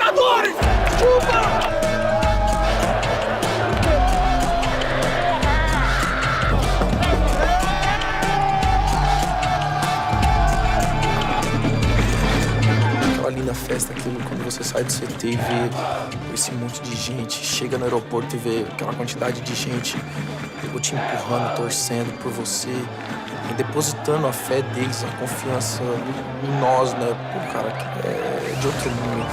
Libertadores! Chupa! Ali na festa, aquilo, quando você sai do CT e vê esse monte de gente, chega no aeroporto e vê aquela quantidade de gente te empurrando, torcendo por você, e depositando a fé deles, a confiança em nós, né? Pô, cara, é de outro mundo.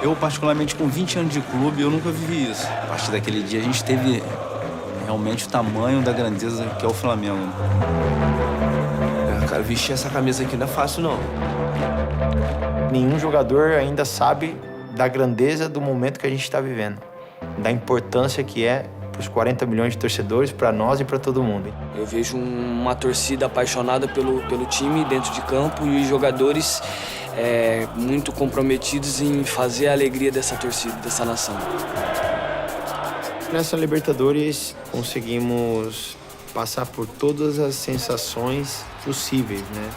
Eu, particularmente, com 20 anos de clube, eu nunca vivi isso. A partir daquele dia, a gente teve realmente o tamanho da grandeza que é o Flamengo. Cara, vestir essa camisa aqui não é fácil, não. Nenhum jogador ainda sabe da grandeza do momento que a gente está vivendo, da importância que é para os 40 milhões de torcedores, para nós e para todo mundo. Eu vejo uma torcida apaixonada pelo time dentro de campo e os jogadores muito comprometidos em fazer a alegria dessa torcida, dessa nação. Nessa Libertadores, conseguimos passar por todas as sensações possíveis, né?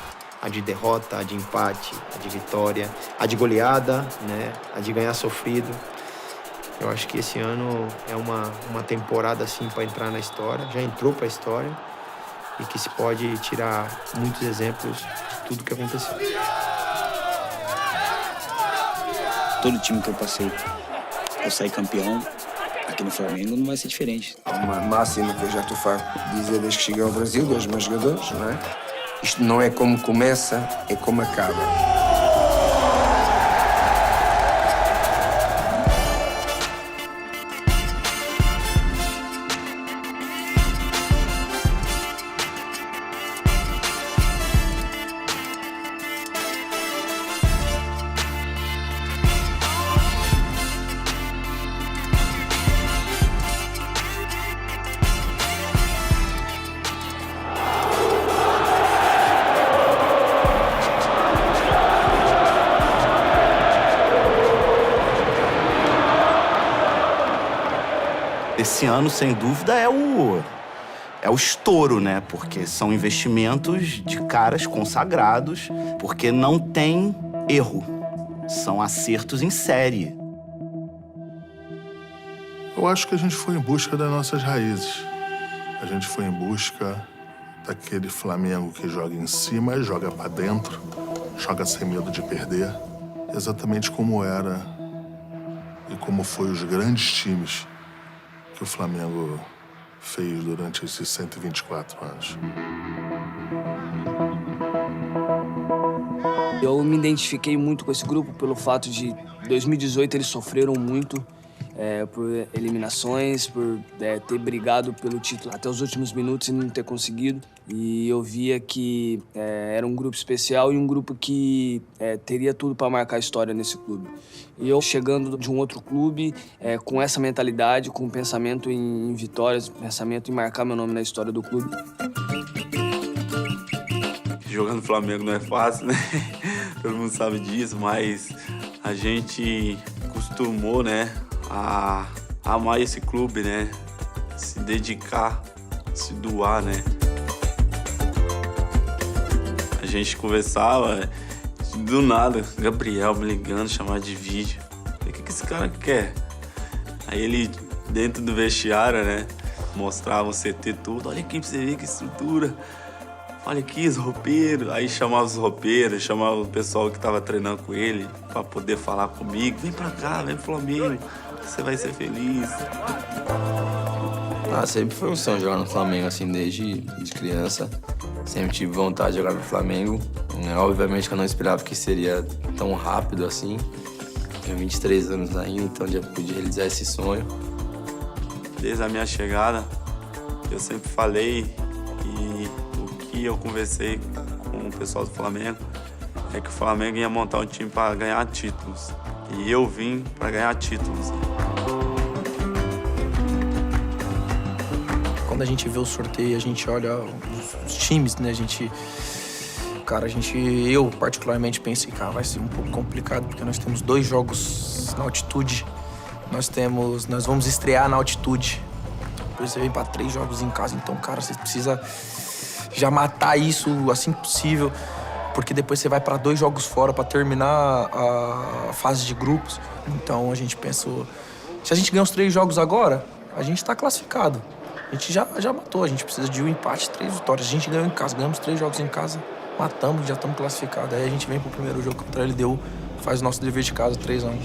A de derrota, a de empate, a de vitória, a de goleada, né? A de ganhar sofrido. Eu acho que esse ano é uma temporada assim para entrar na história, já entrou para a história e que se pode tirar muitos exemplos de tudo que aconteceu. Todo time que eu passei, eu saí campeão. Aqui no Flamengo não vai ser diferente. Uma máxima que eu já estou farto de dizer desde que cheguei ao Brasil, dos meus jogadores, não é? Isto não é como começa, é como acaba. Esse ano, sem dúvida, é o estouro, né? Porque são investimentos de caras consagrados, porque não tem erro. São acertos em série. Eu acho que a gente foi em busca das nossas raízes. A gente foi em busca daquele Flamengo que joga em cima e joga pra dentro, joga sem medo de perder, exatamente como era e como foi os grandes times que o Flamengo fez durante esses 124 anos. Eu me identifiquei muito com esse grupo pelo fato de 2018 eles sofreram muito por eliminações, por ter brigado pelo título até os últimos minutos e não ter conseguido. E eu via que era um grupo especial e um grupo que teria tudo para marcar a história nesse clube. E eu chegando de um outro clube, com essa mentalidade, com pensamento em vitórias, pensamento em marcar meu nome na história do clube. Jogar no Flamengo não é fácil, né? Todo mundo sabe disso, mas a gente costumou, né, a amar esse clube, né? Se dedicar, se doar, né? A gente conversava, do nada, Gabriel me ligando, chamar de vídeo. Falei, o que esse cara quer? Aí ele, dentro do vestiário, né, mostrava o CT tudo. Olha aqui pra você ver que estrutura. Olha aqui os roupeiros. Aí chamava os roupeiros, chamava o pessoal que tava treinando com ele pra poder falar comigo. Vem pra cá, vem pro Flamengo, você vai ser feliz. Sempre foi um sonho jogar no Flamengo, assim, desde criança. Sempre tive vontade de jogar no Flamengo. Obviamente que eu não esperava que seria tão rápido assim. Tenho 23 anos ainda, então já pude realizar esse sonho. Desde a minha chegada, eu sempre falei e o que eu conversei com o pessoal do Flamengo é que o Flamengo ia montar um time para ganhar títulos. E eu vim para ganhar títulos. Quando a gente vê o sorteio, a gente olha os times, né? Eu particularmente pensei, cara, vai ser um pouco complicado, porque nós temos 2 jogos na altitude. Nós vamos estrear na altitude. Depois você vem pra 3 jogos em casa, então, cara, você precisa já matar isso assim que possível porque depois você vai para 2 jogos fora para terminar a fase de grupos. Então a gente pensou, se a gente ganhar os 3 jogos agora, a gente tá classificado. A gente já matou, a gente precisa de um empate, 3 vitórias. A gente ganhou em casa, ganhamos 3 jogos em casa, matamos, já estamos classificados. Aí a gente vem pro primeiro jogo contra a LDU, faz o nosso dever de casa 3-1.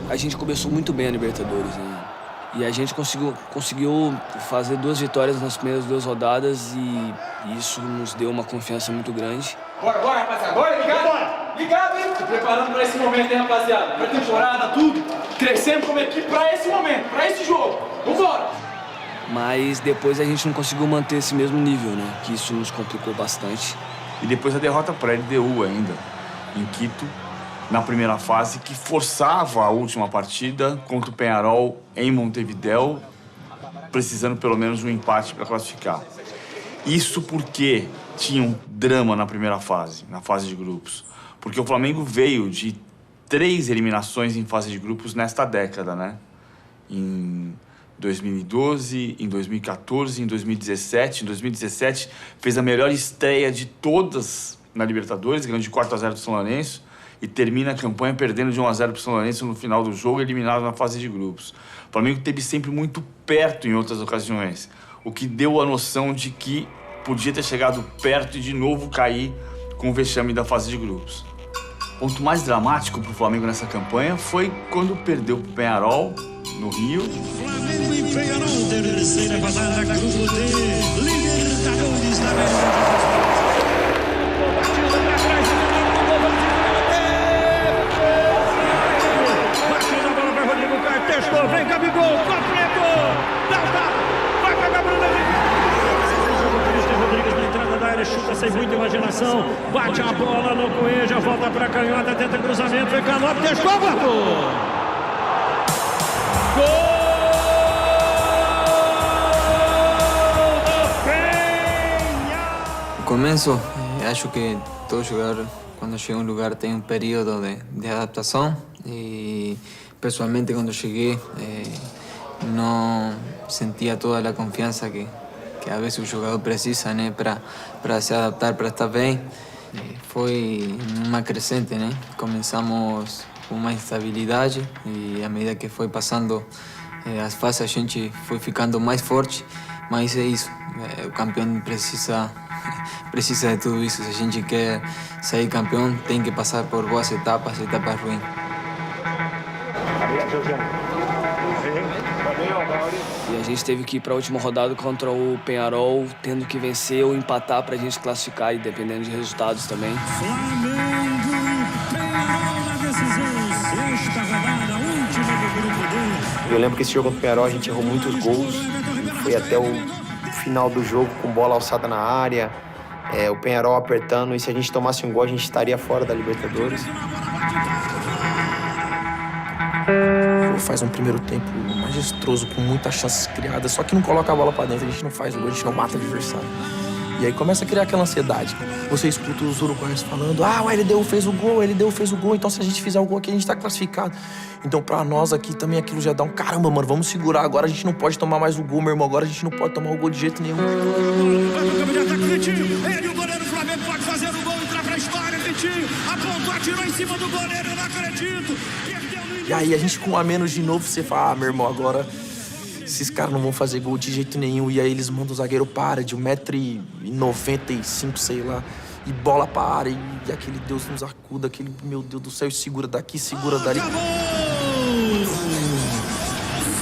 A gente começou muito bem a Libertadores, né? E a gente conseguiu fazer 2 vitórias nas primeiras 2 rodadas e isso nos deu uma confiança muito grande. Bora, rapaziada. Bora, ligado? Ligado, hein? Se preparando pra esse momento, hein, rapaziada? Pra temporada, tudo. Crescendo como equipe pra esse momento, pra esse jogo. Vambora! Mas depois a gente não conseguiu manter esse mesmo nível, né? Que isso nos complicou bastante. E depois a derrota para a LDU ainda, em Quito, na primeira fase, que forçava a última partida contra o Peñarol em Montevidéu, precisando pelo menos de um empate para classificar. Isso porque tinha um drama na primeira fase, na fase de grupos. Porque o Flamengo veio de 3 eliminações em fase de grupos nesta década, né? Em 2012, em 2014, em 2017. Em 2017 fez a melhor estreia de todas na Libertadores, ganhando de 4-0 do São Lourenço e termina a campanha perdendo de 1-0 pro São Lourenço no final do jogo, eliminado na fase de grupos. O Flamengo esteve sempre muito perto em outras ocasiões, o que deu a noção de que podia ter chegado perto e de novo cair com o vexame da fase de grupos. O ponto mais dramático pro Flamengo nessa campanha foi quando perdeu pro Peñarol no Rio. Flamengo e Peñarol, terceira rodada, grupo D, Libertadores da América. Batida a bola para Rodrigo Caio, testou, vem Gabigol, completou, vai pegar Bruno Henrique. Cristian Rodrigues na entrada da área, chuta sem muita imaginação, bate a bola no Coelho, volta para a canhota, tenta cruzamento, vem Canop, testou, guardou. Comienzo, acho que todo jogador cuando llega a un lugar tiene un periodo de adaptación y personalmente cuando llegué no sentía toda la confianza que a veces un jugador precisa, né, para se adaptar, para estar bien. Foi uma crescente, né? Começamos com uma instabilidade e à medida que foi passando as fases a gente foi ficando mais forte, mas é isso, o campeão precisa de tudo isso. Se a gente quer sair campeão, tem que passar por boas etapas ruins. E a gente teve que ir para a última rodada contra o Peñarol, tendo que vencer ou empatar para a gente classificar e dependendo de resultados também. Flamengo e Peñarol na decisão, sexta rodada, última do grupo D. Eu lembro que esse jogo contra o Peñarol a gente errou muitos gols, foi até o final do jogo com bola alçada na área, o Peñarol apertando, e se a gente tomasse um gol a gente estaria fora da Libertadores. Faz um primeiro tempo majestoso, com muitas chances criadas, só que não coloca a bola pra dentro, a gente não faz o gol, a gente não mata o adversário. E aí começa a criar aquela ansiedade. Você escuta os uruguaios falando, o LDU fez o gol, então se a gente fizer o gol aqui a gente tá classificado. Então pra nós aqui também aquilo já dá um caramba, mano, vamos segurar, agora a gente não pode tomar mais o gol, meu irmão, agora a gente não pode tomar o gol de jeito nenhum. Vai pro campo de ataque, Vitinho, ele, o goleiro do Flamengo, pode fazer o gol, entrar pra história, Vitinho, apontou, atirou em cima do goleiro, eu não acredito. E aí a gente com um a menos de novo, você fala, meu irmão, agora esses caras não vão fazer gol de jeito nenhum. E aí eles mandam o zagueiro para de 1,95 m, sei lá, e bola pra área, e aquele Deus nos acuda, aquele, meu Deus do céu, segura daqui, segura dali.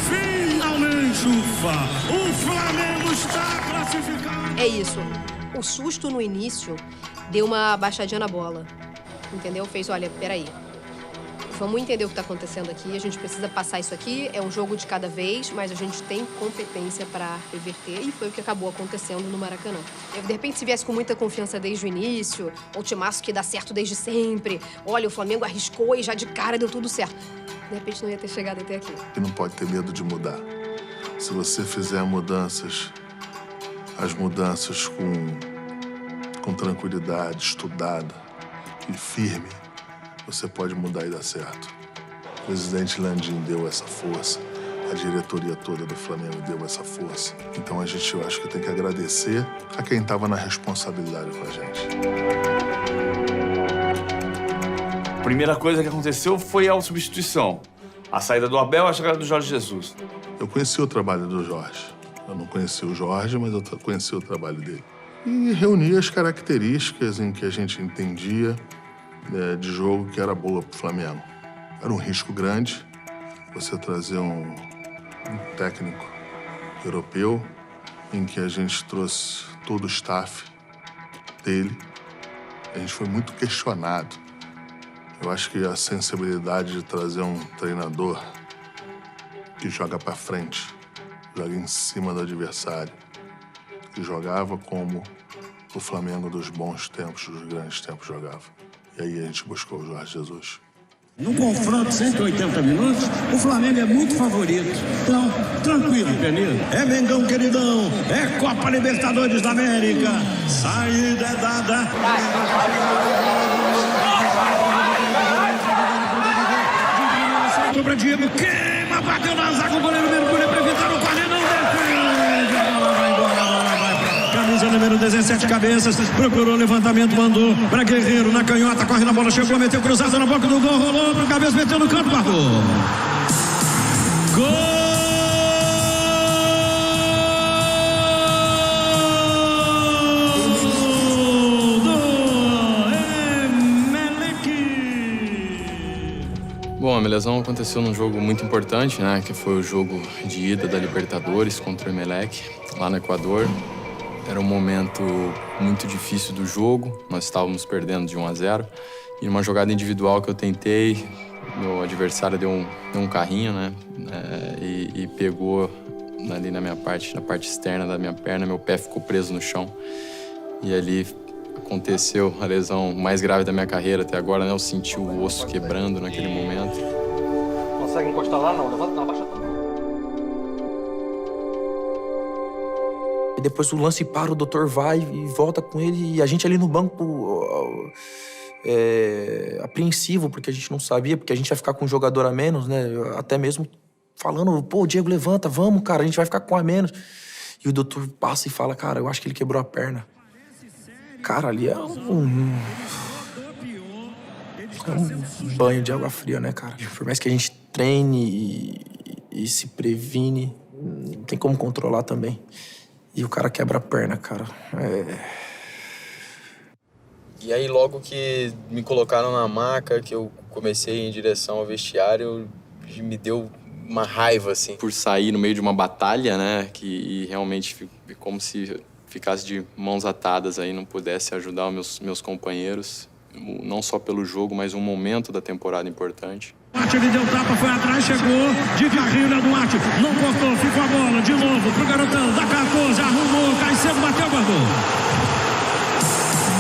Finalmente, ufa, o Flamengo está classificado. É isso, o susto no início deu uma baixadinha na bola, entendeu? Fez, olha, peraí. Vamos entender o que está acontecendo aqui, a gente precisa passar isso aqui, é um jogo de cada vez, mas a gente tem competência para reverter e foi o que acabou acontecendo no Maracanã. Eu, de repente, se viesse com muita confiança desde o início, ou timaço que dá certo desde sempre, olha, o Flamengo arriscou e já de cara deu tudo certo. De repente não ia ter chegado até aqui. E não pode ter medo de mudar. Se você fizer mudanças, as mudanças com tranquilidade, estudada e firme, você pode mudar e dar certo. O presidente Landim deu essa força, a diretoria toda do Flamengo deu essa força. Então a gente, eu acho que tem que agradecer a quem estava na responsabilidade com a gente. primeira coisa que aconteceu foi a substituição. A saída do Abel e a chegada do Jorge Jesus. Eu conheci o trabalho do Jorge. Eu não conheci o Jorge, mas eu conheci o trabalho dele. E reuni as características em que a gente entendia de jogo que era boa pro Flamengo. Era um risco grande você trazer um técnico europeu em que a gente trouxe todo o staff dele. A gente foi muito questionado. Eu acho que a sensibilidade de trazer um treinador que joga pra frente, joga em cima do adversário, que jogava como o Flamengo dos bons tempos, dos grandes tempos jogava. E aí a gente buscou o Jorge Jesus. No confronto 180 minutos, o Flamengo é muito favorito. Então, tranquilo, Penilo. É Mengão, queridão. É Copa Libertadores da América. Saída é dada. Sobra Diego, queima, bateu na zaga, o goleiro mergulha para evitar o corner, não defende. A bola vai embora, a bola vai pra camisa número 17, Cabeças, procurou levantamento, mandou para Guerreiro, na canhota, corre na bola, chegou, meteu cruzado na boca do gol, rolou pro Cabeça, meteu no canto, guardou. Gol! Bom, a minha lesão aconteceu num jogo muito importante, né? Que foi o jogo de ida da Libertadores contra o Emelec, lá no Equador. Era um momento muito difícil do jogo, nós estávamos perdendo de 1-0. E numa jogada individual que eu tentei, meu adversário deu um carrinho, né? E pegou ali na parte externa da minha perna, meu pé ficou preso no chão. E ali aconteceu a lesão mais grave da minha carreira até agora, né? Eu senti o osso quebrando naquele momento. Consegue encostar lá? Não, levanta, não, abaixa. E depois o lance para, o doutor vai e volta com ele, e a gente ali no banco apreensivo, porque a gente não sabia, porque a gente ia ficar com um jogador a menos, né? Até mesmo falando, pô, Diego, levanta, vamos, cara, a gente vai ficar com um a menos. E o doutor passa e fala, cara, eu acho que ele quebrou a perna. Cara, ali é um banho de água fria, né, cara? Por mais que a gente treine e se previne, não tem como controlar também. E o cara quebra a perna, cara. E aí, logo que me colocaram na maca, que eu comecei em direção ao vestiário, me deu uma raiva, assim. Por sair no meio de uma batalha, né, e realmente como se ficasse de mãos atadas aí, não pudesse ajudar os meus companheiros, não só pelo jogo, mas um momento da temporada importante. Duarte, ele deu tapa, foi atrás, chegou de carreira, Duarte, não cortou, ficou a bola, de novo, pro garotão, da 14, arrumou, cai cedo, bateu, guardou.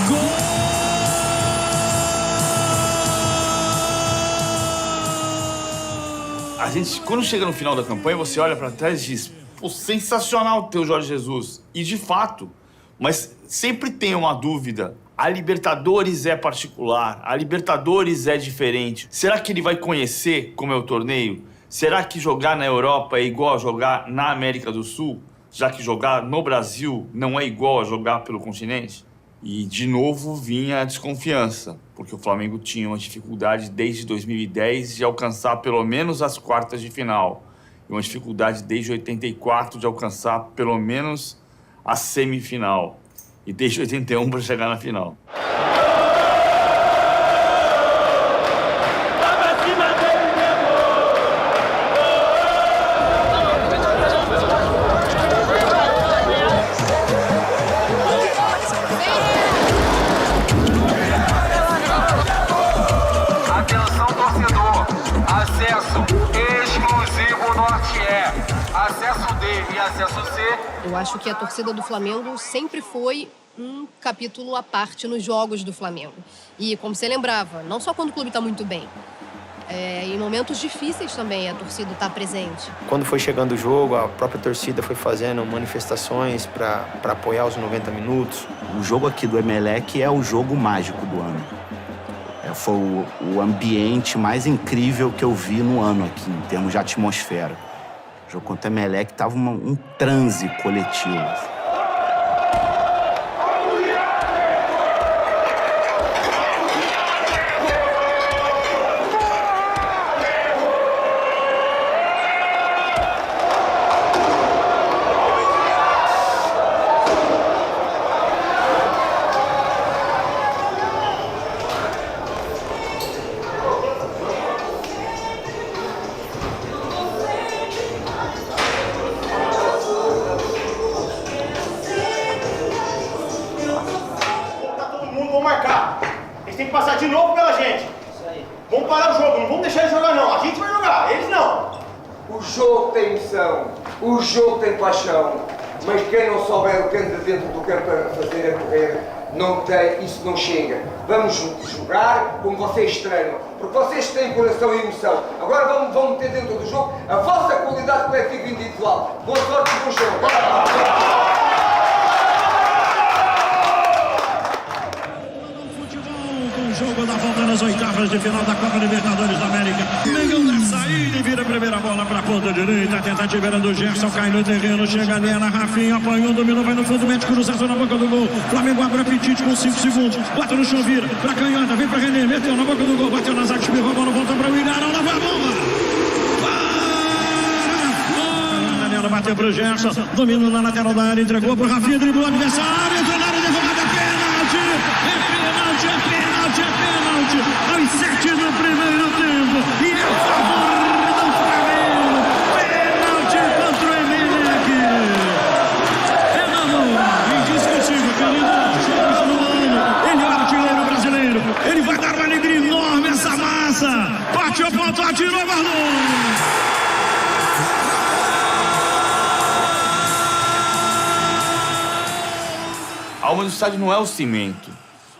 Gol! A gente, quando chega no final da campanha, você olha pra trás e diz, pô, sensacional ter o Jorge Jesus. E de fato, mas sempre tem uma dúvida. A Libertadores é particular, a Libertadores é diferente. Será que ele vai conhecer como é o torneio? Será que jogar na Europa é igual a jogar na América do Sul? Já que jogar no Brasil não é igual a jogar pelo continente? E, de novo, vinha a desconfiança, porque o Flamengo tinha uma dificuldade desde 2010 de alcançar pelo menos as quartas de final. E uma dificuldade desde 84 de alcançar pelo menos a semifinal. E desde 81 para chegar na final. Atenção, torcedor. Acesso exclusivo Norte acesso D e acesso C. Eu acho que a torcida do Flamengo sempre foi um capítulo à parte nos jogos do Flamengo. E como você lembrava, não só quando o clube está muito bem, em momentos difíceis também a torcida está presente. Quando foi chegando o jogo, a própria torcida foi fazendo manifestações para apoiar os 90 minutos. O jogo aqui do Emelec é o jogo mágico do ano. Foi o ambiente mais incrível que eu vi no ano aqui, em termos de atmosfera. O jogo contra o Emelec tava um transe coletivo. gente. Vamos parar o jogo, não vamos deixar eles jogar não. A gente vai jogar, eles não. O jogo tem emoção, o jogo tem paixão, mas quem não souber o que anda dentro do campo para fazer a correr, não tem, isso não chega. Vamos jogar como vocês treinam, porque vocês têm coração e emoção. Agora vão meter dentro do jogo a vossa qualidade coletiva e individual. Boa sorte e bom jogo. Jogo da volta nas oitavas de final da Copa Libertadores da América. Mengão da saída e vira a primeira bola para a ponta direita. Tentativa era do Gerson, cai no terreno, chega ali na Rafinha, apanhou, dominou, vai no fundo, mete cruzado na boca do gol. Flamengo abre apetite com 5 segundos. Bota no chão, vira para canhota, vem para René, meteu na boca do gol, bateu na zaga, espirrou a bola, volta para o Ilharão, lá vai a bomba. Daniela bateu para o Gerson, dominou na lateral da área, entregou para o Rafinha, driblou o adversário, entrou na área, derrubada, pênalti. É pênalti, aos 7 do primeiro tempo, e a favor do Flamengo, pênalti contra o Emelec. É na mão, indiscutível, querido, ele é o artilheiro brasileiro, ele vai dar uma alegria enorme essa massa, bateu, ponto, atirou, guardou. A alma do estádio não é o cimento.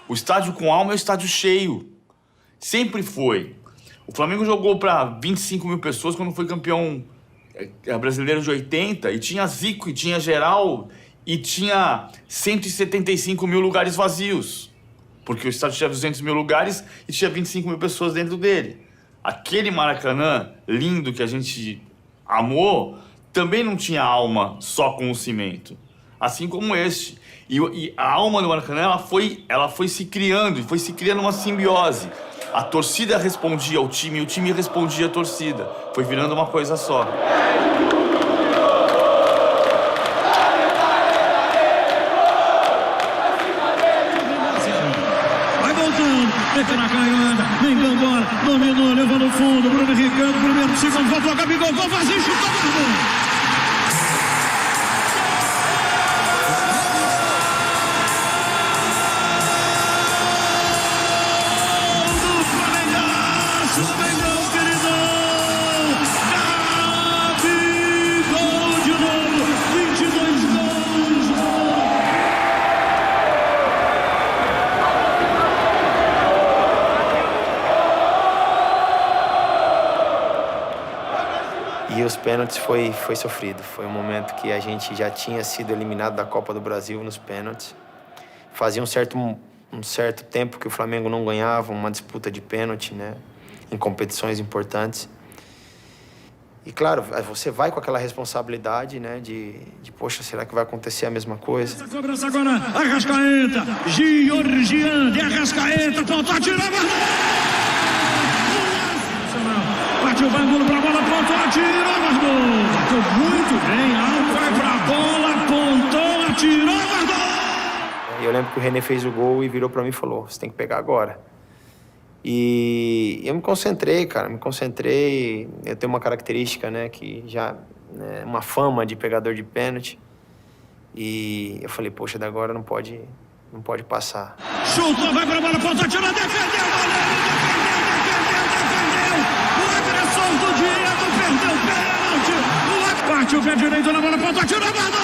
O estádio com alma é o estádio cheio. Sempre foi. O Flamengo jogou para 25 mil pessoas quando foi campeão brasileiro de 80, e tinha Zico, e tinha Geral, e tinha 175 mil lugares vazios. Porque o estádio tinha 200 mil lugares e tinha 25 mil pessoas dentro dele. Aquele Maracanã lindo que a gente amou também não tinha alma só com o cimento. Assim como este. E a alma do Maracanã, ela foi se criando, e foi se criando uma simbiose. A torcida respondia ao time, e o time respondia à torcida. Foi virando uma coisa só. Vai voltando, mete na canhota, Mengão bola, dominou, levou no fundo, Bruno Henrique, primeiro, segundo, voltou, Gabigol, gol vazio, chutou, guardou. E os pênaltis foi sofrido. Foi um momento que a gente já tinha sido eliminado da Copa do Brasil nos pênaltis. Fazia um certo tempo que o Flamengo não ganhava uma disputa de pênalti, né? Em competições importantes. E claro, você vai com aquela responsabilidade, né? De poxa, será que vai acontecer a mesma coisa? Essa cobrança agora, Arrascaeta, Georgian de Arrascaeta, ponto, atirou, bateu o ângulo pra bola, pontou, atirou, guardou. Bateu muito bem, alto, vai pra bola, apontou, atirou, guardou. Eu lembro que o René fez o gol e virou pra mim e falou, você tem que pegar agora. E eu me concentrei, cara, Eu tenho uma característica, né, que já... Né, uma fama de pegador de pênalti. E eu falei, poxa, da agora não pode passar. Chutou, vai pra bola, pontou, atirou, defendeu, goleiro, do Diego, perdeu o pênalti. Parte o pé direito na bola, ponto, atirou, guardou.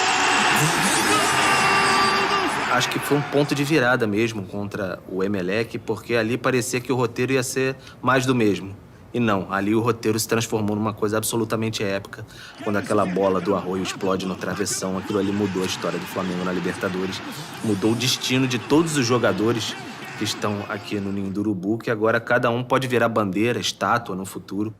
Acho que foi um ponto de virada mesmo contra o Emelec, porque ali parecia que o roteiro ia ser mais do mesmo. E não, ali o roteiro se transformou numa coisa absolutamente épica. Quando aquela bola do Arroio explode no travessão, aquilo ali mudou a história do Flamengo na Libertadores. Mudou o destino de todos os jogadores que estão aqui no Ninho do Urubu, que agora cada um pode virar bandeira, estátua no futuro.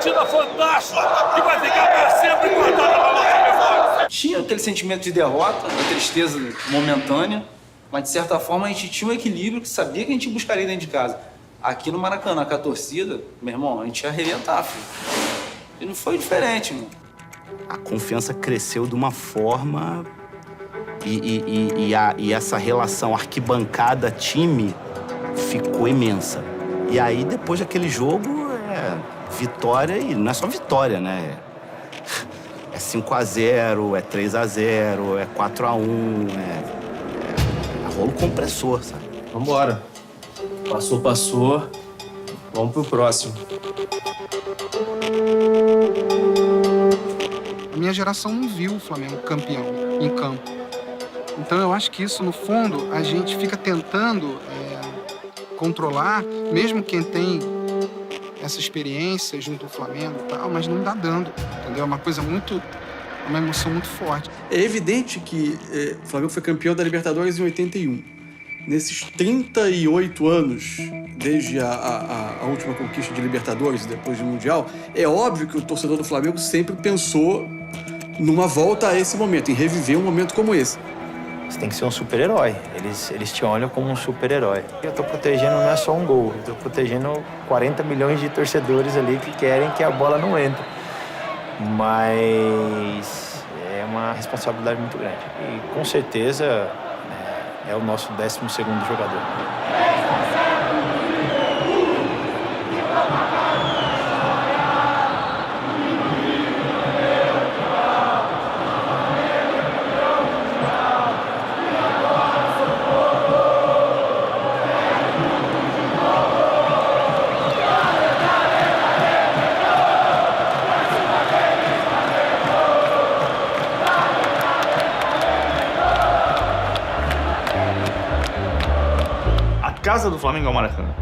partida fantástica que vai ficar para sempre guardada na nossa memória. Tinha aquele sentimento de derrota, de tristeza momentânea, mas de certa forma a gente tinha um equilíbrio que sabia que a gente buscaria dentro de casa. Aqui no Maracanã, com a torcida, meu irmão, a gente ia arrebentar, filho. E não foi diferente, mano. A confiança cresceu de uma forma e essa relação arquibancada-time ficou imensa. E aí, depois daquele jogo, vitória, e não é só vitória, né? É 5-0, é 3-0, é 4-1, é rolo compressor, sabe? Vambora. Passou. Vamos pro próximo. A minha geração não viu o Flamengo campeão em campo. Então eu acho que isso, no fundo, a gente fica tentando controlar, mesmo quem tem essa experiência junto ao Flamengo e tal, mas não dá dando, entendeu? É uma coisa uma emoção muito forte. É evidente que o Flamengo foi campeão da Libertadores em 81. Nesses 38 anos, desde a última conquista de Libertadores, depois do Mundial, é óbvio que o torcedor do Flamengo sempre pensou numa volta a esse momento, em reviver um momento como esse. Você tem que ser um super-herói. Eles te olham como um super-herói. Eu tô protegendo não é só um gol, eu tô protegendo 40 milhões de torcedores ali que querem que a bola não entre. Mas é uma responsabilidade muito grande. E com certeza é o nosso 12º jogador. A casa do Flamengo é o Maracanã.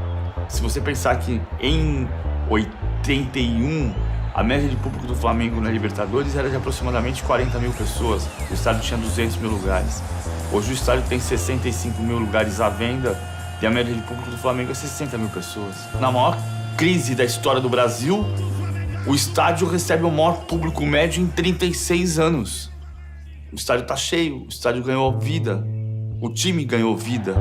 Se você pensar que em 81 a média de público do Flamengo na Libertadores era de aproximadamente 40 mil pessoas. O estádio tinha 200 mil lugares. Hoje o estádio tem 65 mil lugares à venda e a média de público do Flamengo é 60 mil pessoas. Na maior crise da história do Brasil, o estádio recebe o maior público médio em 36 anos. O estádio está cheio, o estádio ganhou vida, o time ganhou vida.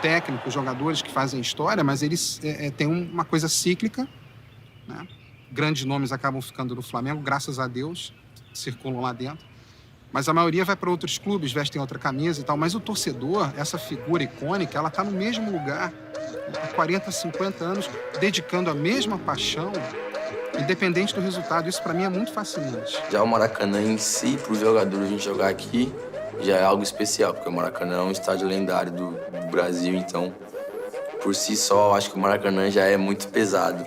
Técnicos, jogadores que fazem história, mas eles têm uma coisa cíclica, né? Grandes nomes acabam ficando no Flamengo, graças a Deus, circulam lá dentro. Mas a maioria vai para outros clubes, vestem outra camisa e tal. Mas o torcedor, essa figura icônica, ela está no mesmo lugar há 40, 50 anos, dedicando a mesma paixão, independente do resultado. Isso, para mim, é muito fascinante. Já o Maracanã em si, para os jogadores a gente jogar aqui, já é algo especial, porque o Maracanã é um estádio lendário do Brasil, então, por si só, eu acho que o Maracanã já é muito pesado.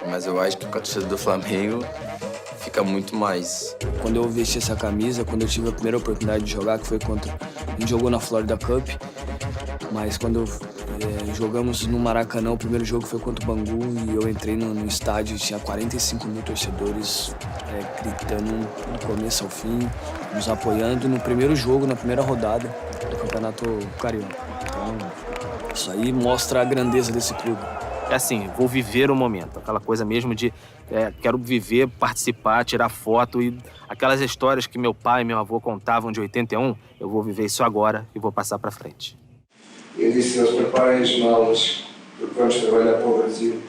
Mas eu acho que com a torcida do Flamengo fica muito mais. Quando eu vesti essa camisa, quando eu tive a primeira oportunidade de jogar, que foi contra... A gente jogou na Florida Cup, mas quando jogamos no Maracanã, o primeiro jogo foi contra o Bangu e eu entrei no estádio e tinha 45 mil torcedores gritando do começo ao fim, nos apoiando no primeiro jogo, na primeira rodada do Campeonato Carioca. Então, isso aí mostra a grandeza desse clube. É assim, vou viver o momento, aquela coisa mesmo de quero viver, participar, tirar foto e aquelas histórias que meu pai e meu avô contavam de 81, eu vou viver isso agora e vou passar para frente. Eu disse a eles, preparem as malas, porque vamos trabalhar para o Brasil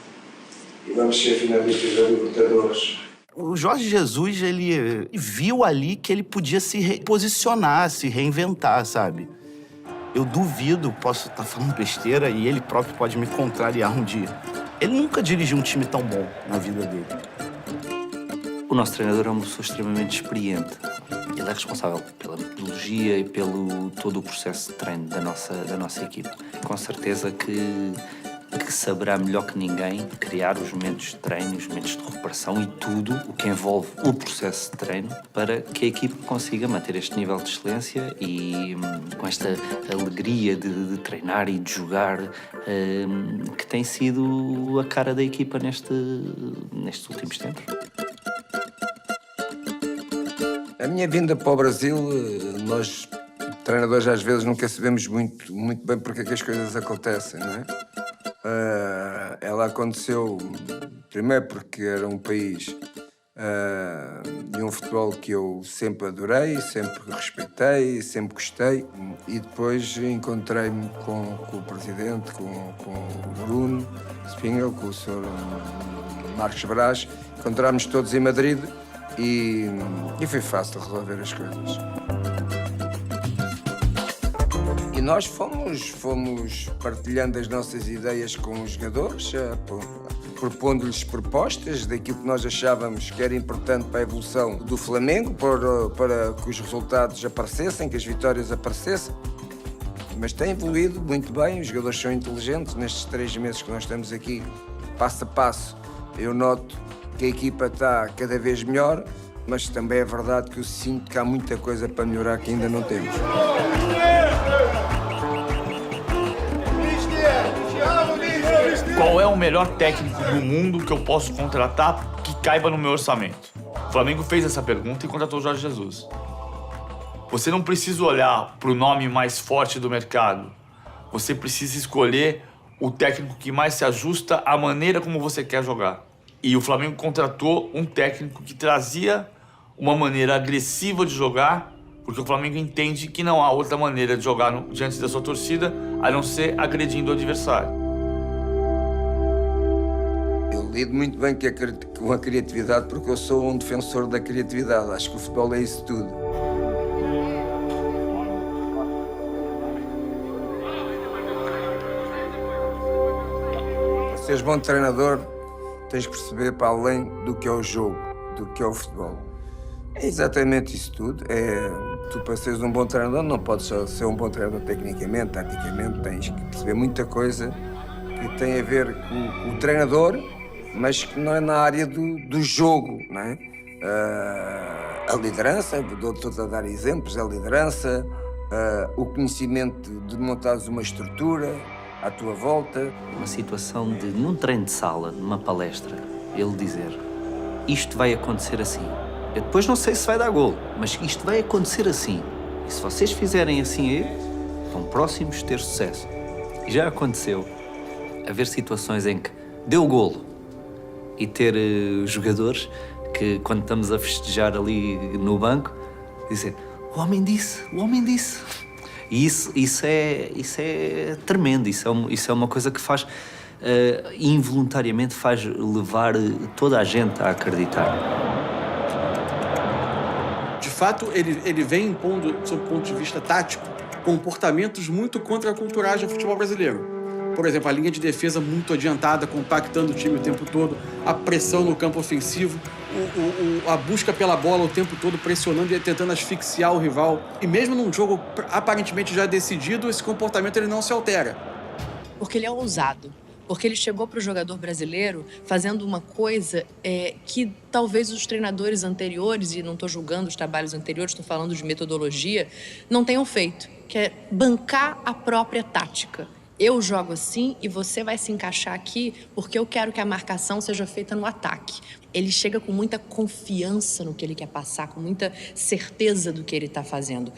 e vamos ser finalistas da Libertadores. O Jorge Jesus, ele viu ali que ele podia se reposicionar, se reinventar, sabe? Eu duvido, posso estar falando besteira e ele próprio pode me contrariar um dia. Ele nunca dirigiu um time tão bom na vida dele. O nosso treinador é uma pessoa extremamente experiente. Ele é responsável pela metodologia e pelo todo o processo de treino da nossa equipe. Com certeza que que saberá melhor que ninguém criar os momentos de treino, os momentos de recuperação e tudo o que envolve o processo de treino para que a equipe consiga manter este nível de excelência e com esta alegria de treinar e de jogar que tem sido a cara da equipa nestes últimos tempos. A minha vinda para o Brasil, nós, treinadores, às vezes nunca sabemos muito bem porque é que as coisas acontecem, não é? Ela aconteceu, primeiro porque era um país e um futebol que eu sempre adorei, sempre respeitei, sempre gostei. E depois encontrei-me com o presidente, com o Bruno Spengel, com o Sr. Marcos Braz. Encontrámos todos em Madrid e foi fácil resolver as coisas. E nós fomos partilhando as nossas ideias com os jogadores, propondo-lhes propostas daquilo que nós achávamos que era importante para a evolução do Flamengo, para que os resultados aparecessem, que as vitórias aparecessem. Mas tem evoluído muito bem, os jogadores são inteligentes. Nestes 3 meses que nós estamos aqui, passo a passo, eu noto que a equipa está cada vez melhor, mas também é verdade que eu sinto que há muita coisa para melhorar que ainda não temos. Qual é o melhor técnico do mundo que eu posso contratar que caiba no meu orçamento? O Flamengo fez essa pergunta e contratou o Jorge Jesus. Você não precisa olhar para o nome mais forte do mercado. Você precisa escolher o técnico que mais se ajusta à maneira como você quer jogar. E o Flamengo contratou um técnico que trazia uma maneira agressiva de jogar, porque o Flamengo entende que não há outra maneira de jogar diante da sua torcida a não ser agredindo o adversário. Eu lido muito bem com a criatividade porque eu sou um defensor da criatividade. Acho que o futebol é isso tudo. Para seres bom treinador, tens que perceber para além do que é o jogo, do que é o futebol. É exatamente isso tudo. Tu, para seres um bom treinador, não podes só ser um bom treinador tecnicamente, taticamente. Tens que perceber muita coisa que tem a ver com o treinador, mas que não é na área do jogo, não é? A liderança, estou a dar exemplos, a liderança, o conhecimento de montares uma estrutura à tua volta. Uma situação de, num treino de sala, numa palestra, ele dizer: isto vai acontecer assim. Eu depois não sei se vai dar golo, mas isto vai acontecer assim. E se vocês fizerem assim, estão próximos de ter sucesso. E já aconteceu haver situações em que deu golo e ter jogadores que, quando estamos a festejar ali no banco, dizer: o homem disse, o homem disse. E isso é tremendo, isso é uma coisa que faz, involuntariamente faz levar toda a gente a acreditar. De fato, ele vem impondo, sob o ponto de vista tático, comportamentos muito contraculturais do futebol brasileiro. Por exemplo, a linha de defesa muito adiantada, compactando o time o tempo todo, a pressão no campo ofensivo, a busca pela bola o tempo todo, pressionando e tentando asfixiar o rival. E mesmo num jogo aparentemente já decidido, esse comportamento ele não se altera. Porque ele é ousado. Porque ele chegou para o jogador brasileiro fazendo uma coisa que talvez os treinadores anteriores, e não estou julgando os trabalhos anteriores, estou falando de metodologia, não tenham feito, que é bancar a própria tática. Eu jogo assim e você vai se encaixar aqui porque eu quero que a marcação seja feita no ataque. Ele chega com muita confiança no que ele quer passar, com muita certeza do que ele está fazendo.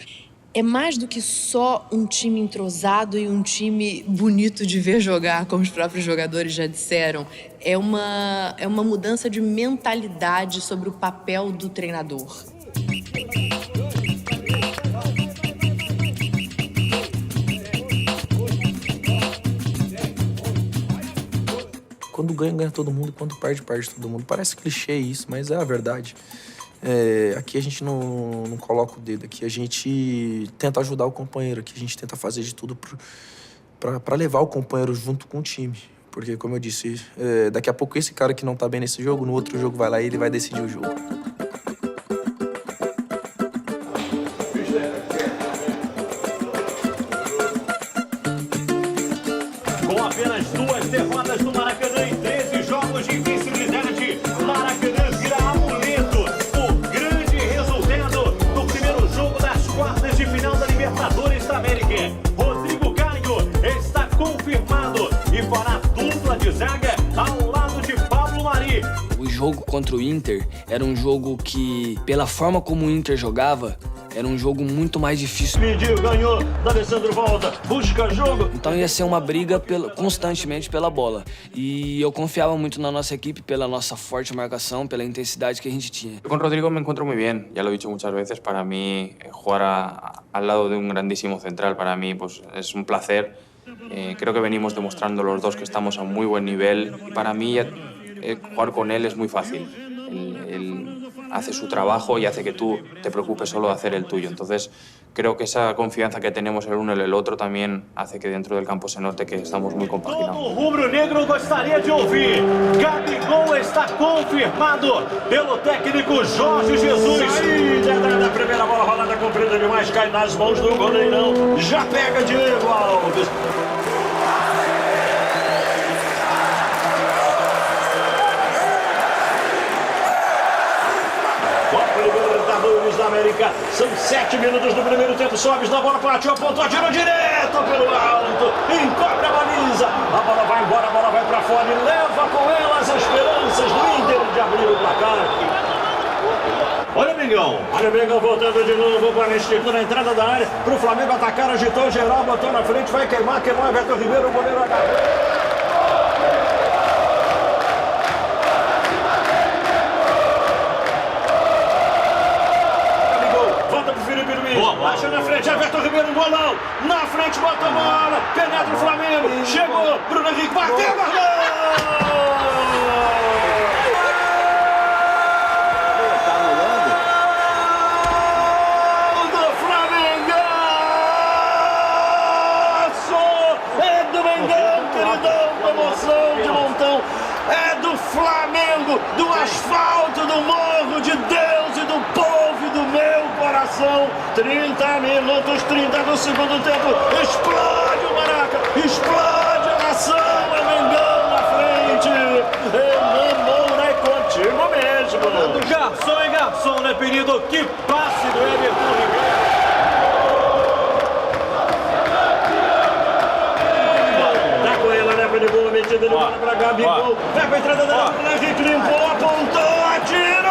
É mais do que só um time entrosado e um time bonito de ver jogar, como os próprios jogadores já disseram. É uma mudança de mentalidade sobre o papel do treinador. Quando ganha, ganha todo mundo. Quando perde, perde todo mundo. Parece clichê isso, mas é a verdade. Aqui a gente não coloca o dedo. Aqui a gente tenta ajudar o companheiro. Aqui a gente tenta fazer de tudo pra levar o companheiro junto com o time. Porque, como eu disse, daqui a pouco esse cara que não tá bem nesse jogo, no outro jogo vai lá e ele vai decidir o jogo. Com apenas 2 derrotas. jogo contra o Inter era um jogo que, pela forma como o Inter jogava, era um jogo muito mais difícil. Mediu, ganhou, D'Alessandro volta, busca jogo. Então ia ser uma briga constantemente pela bola. E eu confiava muito na nossa equipe pela nossa forte marcação, pela intensidade que a gente tinha. Con Rodrigo me encuentro muy bien, ya lo he dicho muchas veces, para mí jugar al lado de un grandísimo central, para mí pues, es un placer. Creo que venimos demostrando los dos que estamos a muy buen nivel y para mí jugar con él es muy fácil. Él hace su trabajo y hace que tú te preocupes solo de hacer el tuyo. Entonces, creo que esa confianza que tenemos el uno en el otro también hace que dentro del campo se note que estamos muy compaginados. Todo rubro-negro gostaria de ouvir. Gabigol está confirmado pelo técnico Jorge Jesus. Saída da primeira bola rolada comprida demais, cai nas mãos do goleirão. Já pega Diego Alves. Da América, são 7 minutos do primeiro tempo, Sobis na bola, partiu, apontou, tirou direto pelo alto, encobre a baliza, a bola vai embora, a bola vai pra fora e leva com ela as esperanças do Inter de abrir o placar. Olha o Mengão voltando de novo para Esticou na entrada da área, pro Flamengo atacar, agitou geral, botou na frente, vai queimar, Everton Ribeiro, o goleiro agarrou. Baixa na frente, Everton Ribeiro, um bolão. Na frente, bota a bola. Penetra o Flamengo. Chegou, Bruno Henrique, bateu, guardou! Do Flamengo! É do Mengão, queridão, promoção de montão. É do Flamengo, do asfalto, do morro, de Deus e do povo e do meu coração. 30 minutos, 30 do segundo tempo. Explode o Maraca, explode a nação. É Mengão na frente. Mamão, é contigo mesmo. Garçom é garçom, né, querido? Que passe do Everton Ribeiro. De boa, metida de bola pra Gabigol. Vai pra entrada da área, Henrique limpou, apontou, atirou!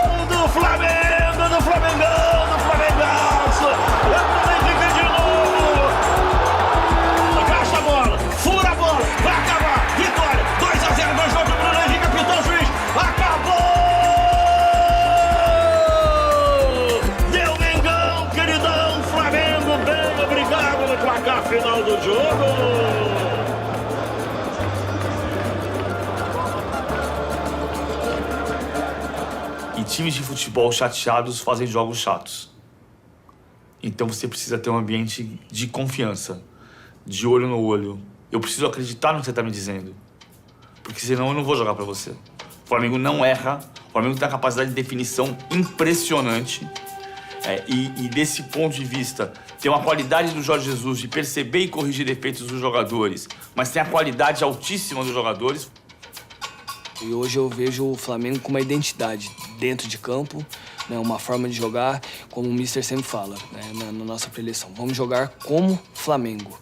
Gol do Flamengo, do Flamengão, do Flamengaço! É pro Henrique de novo! Gasta a bola, fura a bola, vai acabar! Vitória, 2-0 no jogo, Bruno Henrique apitou o juiz, acabou! Placar final do jogo. E times de futebol chateados fazem jogos chatos. Então você precisa ter um ambiente de confiança, de olho no olho. Eu preciso acreditar no que você está me dizendo, porque senão eu não vou jogar para você. O Flamengo não erra, o Flamengo tem uma capacidade de definição impressionante. E desse ponto de vista, tem uma qualidade do Jorge Jesus de perceber e corrigir defeitos dos jogadores, mas tem a qualidade altíssima dos jogadores. E hoje eu vejo o Flamengo com uma identidade dentro de campo, né, uma forma de jogar, como o Mister sempre fala, né, na nossa preleção. Vamos jogar como Flamengo,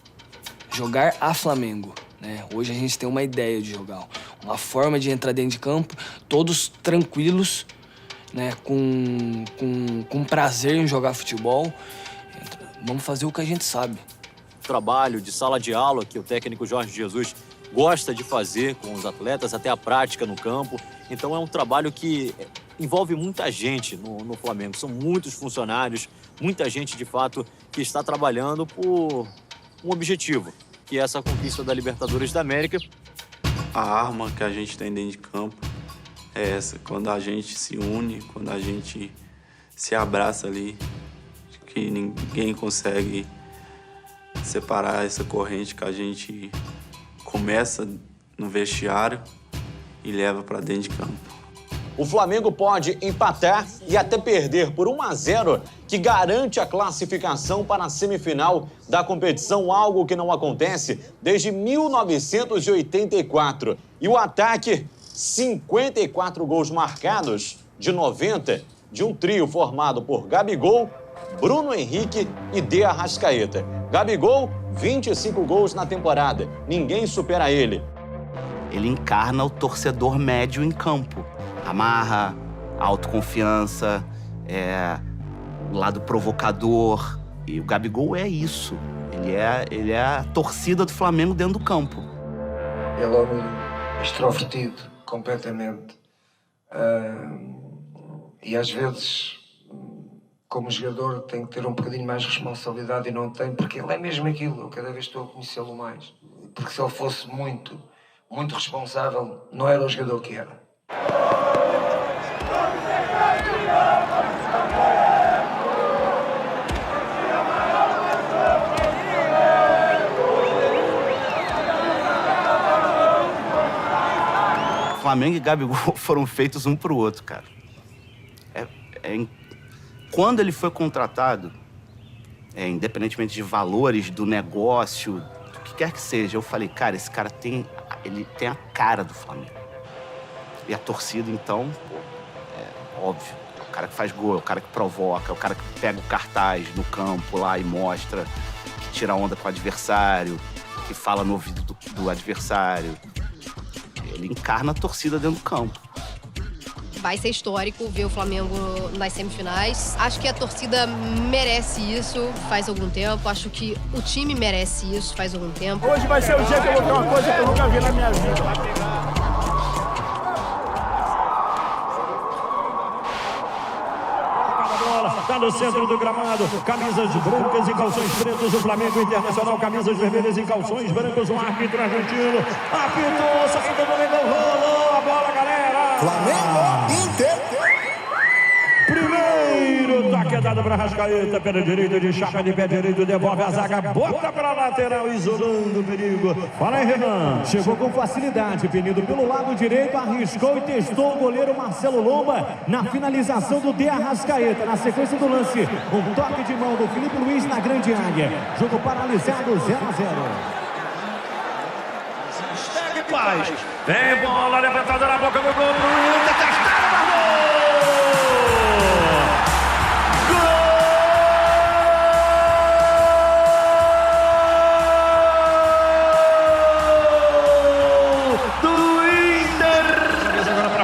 jogar a Flamengo. Né? Hoje a gente tem uma ideia de jogar, uma forma de entrar dentro de campo, todos tranquilos, né, com prazer em jogar futebol. Vamos fazer o que a gente sabe. Trabalho de sala de aula que o técnico Jorge Jesus gosta de fazer com os atletas, até a prática no campo. Então é um trabalho que envolve muita gente no Flamengo. São muitos funcionários, muita gente, de fato, que está trabalhando por um objetivo, que é essa conquista da Libertadores da América. A arma que a gente tem dentro de campo é essa, quando a gente se une, quando a gente se abraça ali, que ninguém consegue separar essa corrente que a gente começa no vestiário e leva para dentro de campo. O Flamengo pode empatar e até perder por 1-0, que garante a classificação para a semifinal da competição, algo que não acontece desde 1984. E o ataque, 54 gols marcados de 90, de um trio formado por Gabigol, Bruno Henrique e De Arrascaeta. Gabigol, 25 gols na temporada. Ninguém supera ele. Ele encarna o torcedor médio em campo. Amarra, autoconfiança, o lado provocador. E o Gabigol é isso. Ele é a torcida do Flamengo dentro do campo. Ele é um homem extrovertido, completamente. E às vezes, como jogador, tem que ter um bocadinho mais de responsabilidade e não tem, porque ele é mesmo aquilo. Eu cada vez estou a conhecê-lo mais. Porque se ele fosse muito responsável, não era o jogador que era. Flamengo e Gabigol foram feitos um pro outro, cara. Quando ele foi contratado, independentemente de valores, do negócio, do que quer que seja, eu falei, cara, esse cara tem a cara do Flamengo. E a torcida, então, óbvio, é o cara que faz gol, é o cara que provoca, é o cara que pega o cartaz no campo lá e mostra, que tira onda com o adversário, que fala no ouvido do adversário. Ele encarna a torcida dentro do campo. Vai ser histórico ver o Flamengo nas semifinais. Acho que a torcida merece isso faz algum tempo. Acho que o time merece isso faz algum tempo. Hoje vai ser o dia que eu vou ver uma coisa que eu nunca vi na minha vida. Está no centro do gramado, camisas brancas e calções pretos, o Flamengo Internacional, camisas vermelhas e calções brancos, um árbitro argentino, apitou, saiu do Mengão, rolou a bola, galera! Flamengo Inter! Primeiro toque é dado para Arrascaeta, pela direita de chapa de pé direito, devolve a zaga, bota para a lateral, isolando o perigo. Fala aí, Renan. Chegou com facilidade, Penido pelo lado direito, arriscou e testou o goleiro Marcelo Lomba na finalização do De Arrascaeta. Na sequência do lance, um toque de mão do Felipe Luiz na grande área. Jogo paralisado, 0-0. Segue paz. Vem bola levantada na boca do gol pro Inter, testado, gol!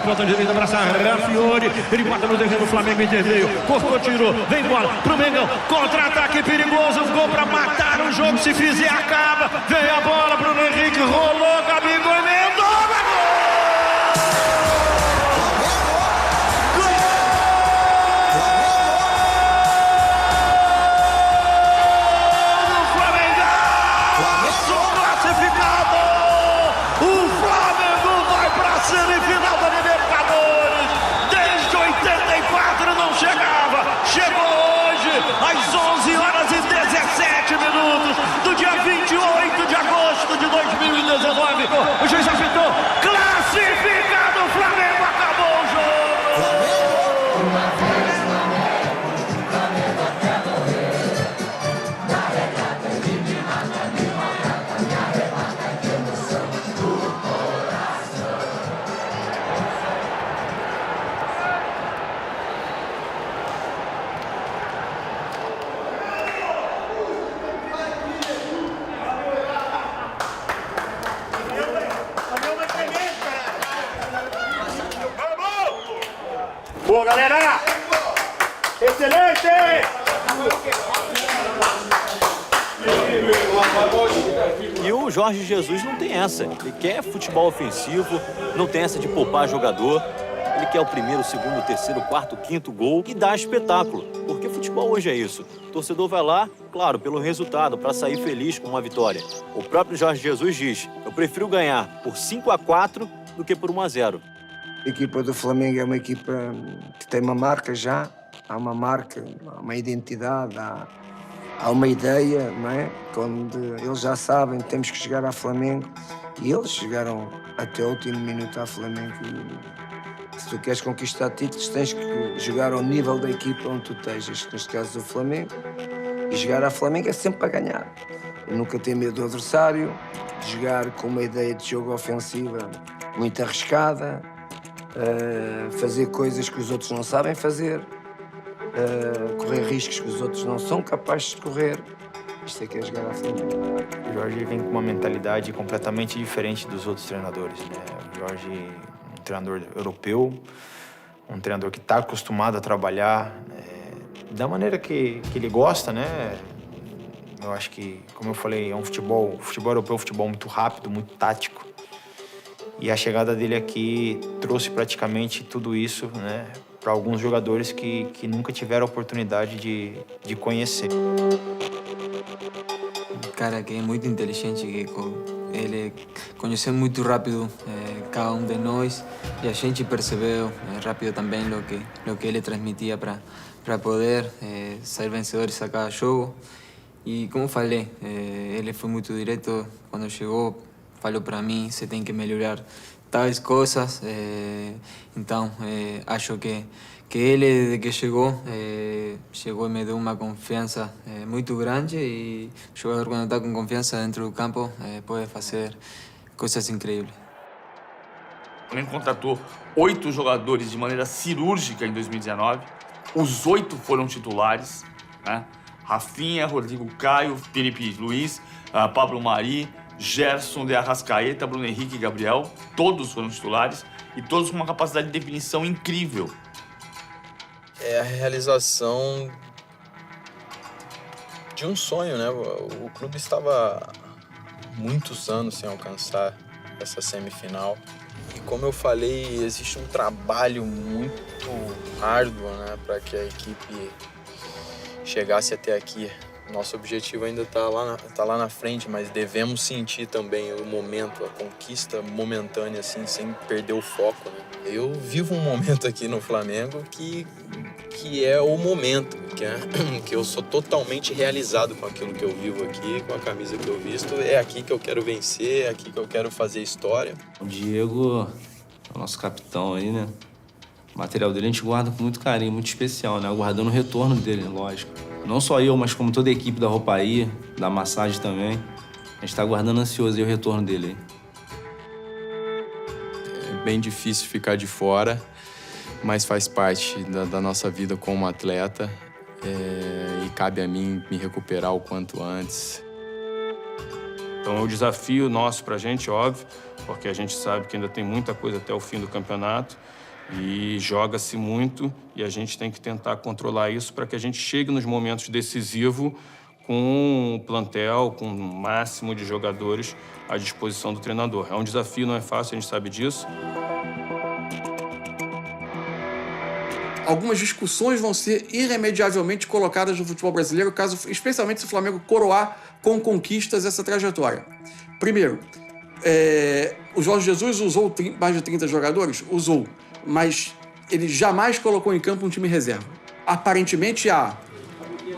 Ponta direita para Sarrafiori, ele bota no terreno, o Flamengo interveio, cortou, tirou, vem bola pro Mengão, contra-ataque perigoso, gol para matar o jogo, se fizer acaba, vem a bola, Bruno Henrique, rolou, Gabigol emendou, às 11 horas e 17 minutos do dia 28 de agosto de 2019. O juiz apitou, classificado, o Flamengo acabou o jogo. Boa, galera! Excelente! E o Jorge Jesus não tem essa. Ele quer futebol ofensivo, não tem essa de poupar jogador. Ele quer o primeiro, o segundo, o terceiro, o quarto, o quinto gol e dá espetáculo. Porque futebol hoje é isso. O torcedor vai lá, claro, pelo resultado, para sair feliz com uma vitória. O próprio Jorge Jesus diz, eu prefiro ganhar por 5-4 do que por 1-0. A equipa do Flamengo é uma equipa que tem uma marca já, há uma marca, há uma identidade, há uma ideia, não é? Quando eles já sabem que temos que chegar ao Flamengo e eles chegaram até o último minuto ao Flamengo. E se tu queres conquistar títulos, tens que jogar ao nível da equipa onde tu estejas, neste caso do Flamengo, e jogar ao Flamengo é sempre para ganhar. E nunca ter medo do adversário, jogar com uma ideia de jogo ofensiva muito arriscada, fazer coisas que os outros não sabem fazer, correr riscos que os outros não são capazes de correr. Isto é que é jogar à frente. O Jorge vem com uma mentalidade completamente diferente dos outros treinadores, né? O Jorge é um treinador europeu, um treinador que está acostumado a trabalhar da maneira que ele gosta, né? Eu acho que, como eu falei, o futebol europeu é um futebol muito rápido, muito tático. E a chegada dele aqui trouxe praticamente tudo isso, né, para alguns jogadores que nunca tiveram a oportunidade de conhecer. Cara que é muito inteligente, que ele conheceu muito rápido cada um de nós e a gente percebeu rápido também o que ele transmitia para poder sair vencedores a cada jogo. E como falei, ele foi muito direto quando chegou, falou para mim, você tem que melhorar tais coisas. Então, acho que ele, desde que chegou e me deu uma confiança muito grande, e o jogador, quando está com confiança dentro do campo, pode fazer coisas incríveis. O Flamengo contratou 8 jogadores de maneira cirúrgica em 2019. Os 8 foram titulares, né? Rafinha, Rodrigo Caio, Felipe Luiz, Pablo Mari, Gerson, De Arrascaeta, Bruno Henrique e Gabriel. Todos foram titulares e todos com uma capacidade de definição incrível. É a realização de um sonho, né? O clube estava muitos anos sem alcançar essa semifinal. E como eu falei, existe um trabalho muito árduo, né, para que a equipe chegasse até aqui. Nosso objetivo ainda tá lá na frente, mas devemos sentir também o momento, a conquista momentânea, assim, sem perder o foco, né? Eu vivo um momento aqui no Flamengo que é o momento, que eu sou totalmente realizado com aquilo que eu vivo aqui, com a camisa que eu visto. É aqui que eu quero vencer, é aqui que eu quero fazer história. O Diego é o nosso capitão aí, né? O material dele a gente guarda com muito carinho, muito especial, né? Aguardando o retorno dele, lógico. Não só eu, mas como toda a equipe da rouparia, da massagem também. A gente tá aguardando ansioso aí o retorno dele. É bem difícil ficar de fora, mas faz parte da nossa vida como atleta. E cabe a mim me recuperar o quanto antes. Então é um desafio nosso pra gente, óbvio, porque a gente sabe que ainda tem muita coisa até o fim do campeonato. E joga-se muito e a gente tem que tentar controlar isso para que a gente chegue nos momentos decisivos com o plantel, com o máximo de jogadores à disposição do treinador. É um desafio, não é fácil, a gente sabe disso. Algumas discussões vão ser irremediavelmente colocadas no futebol brasileiro, especialmente se o Flamengo coroar com conquistas essa trajetória. Primeiro, o Jorge Jesus usou mais de 30 jogadores? Usou. Mas ele jamais colocou em campo um time reserva. Aparentemente há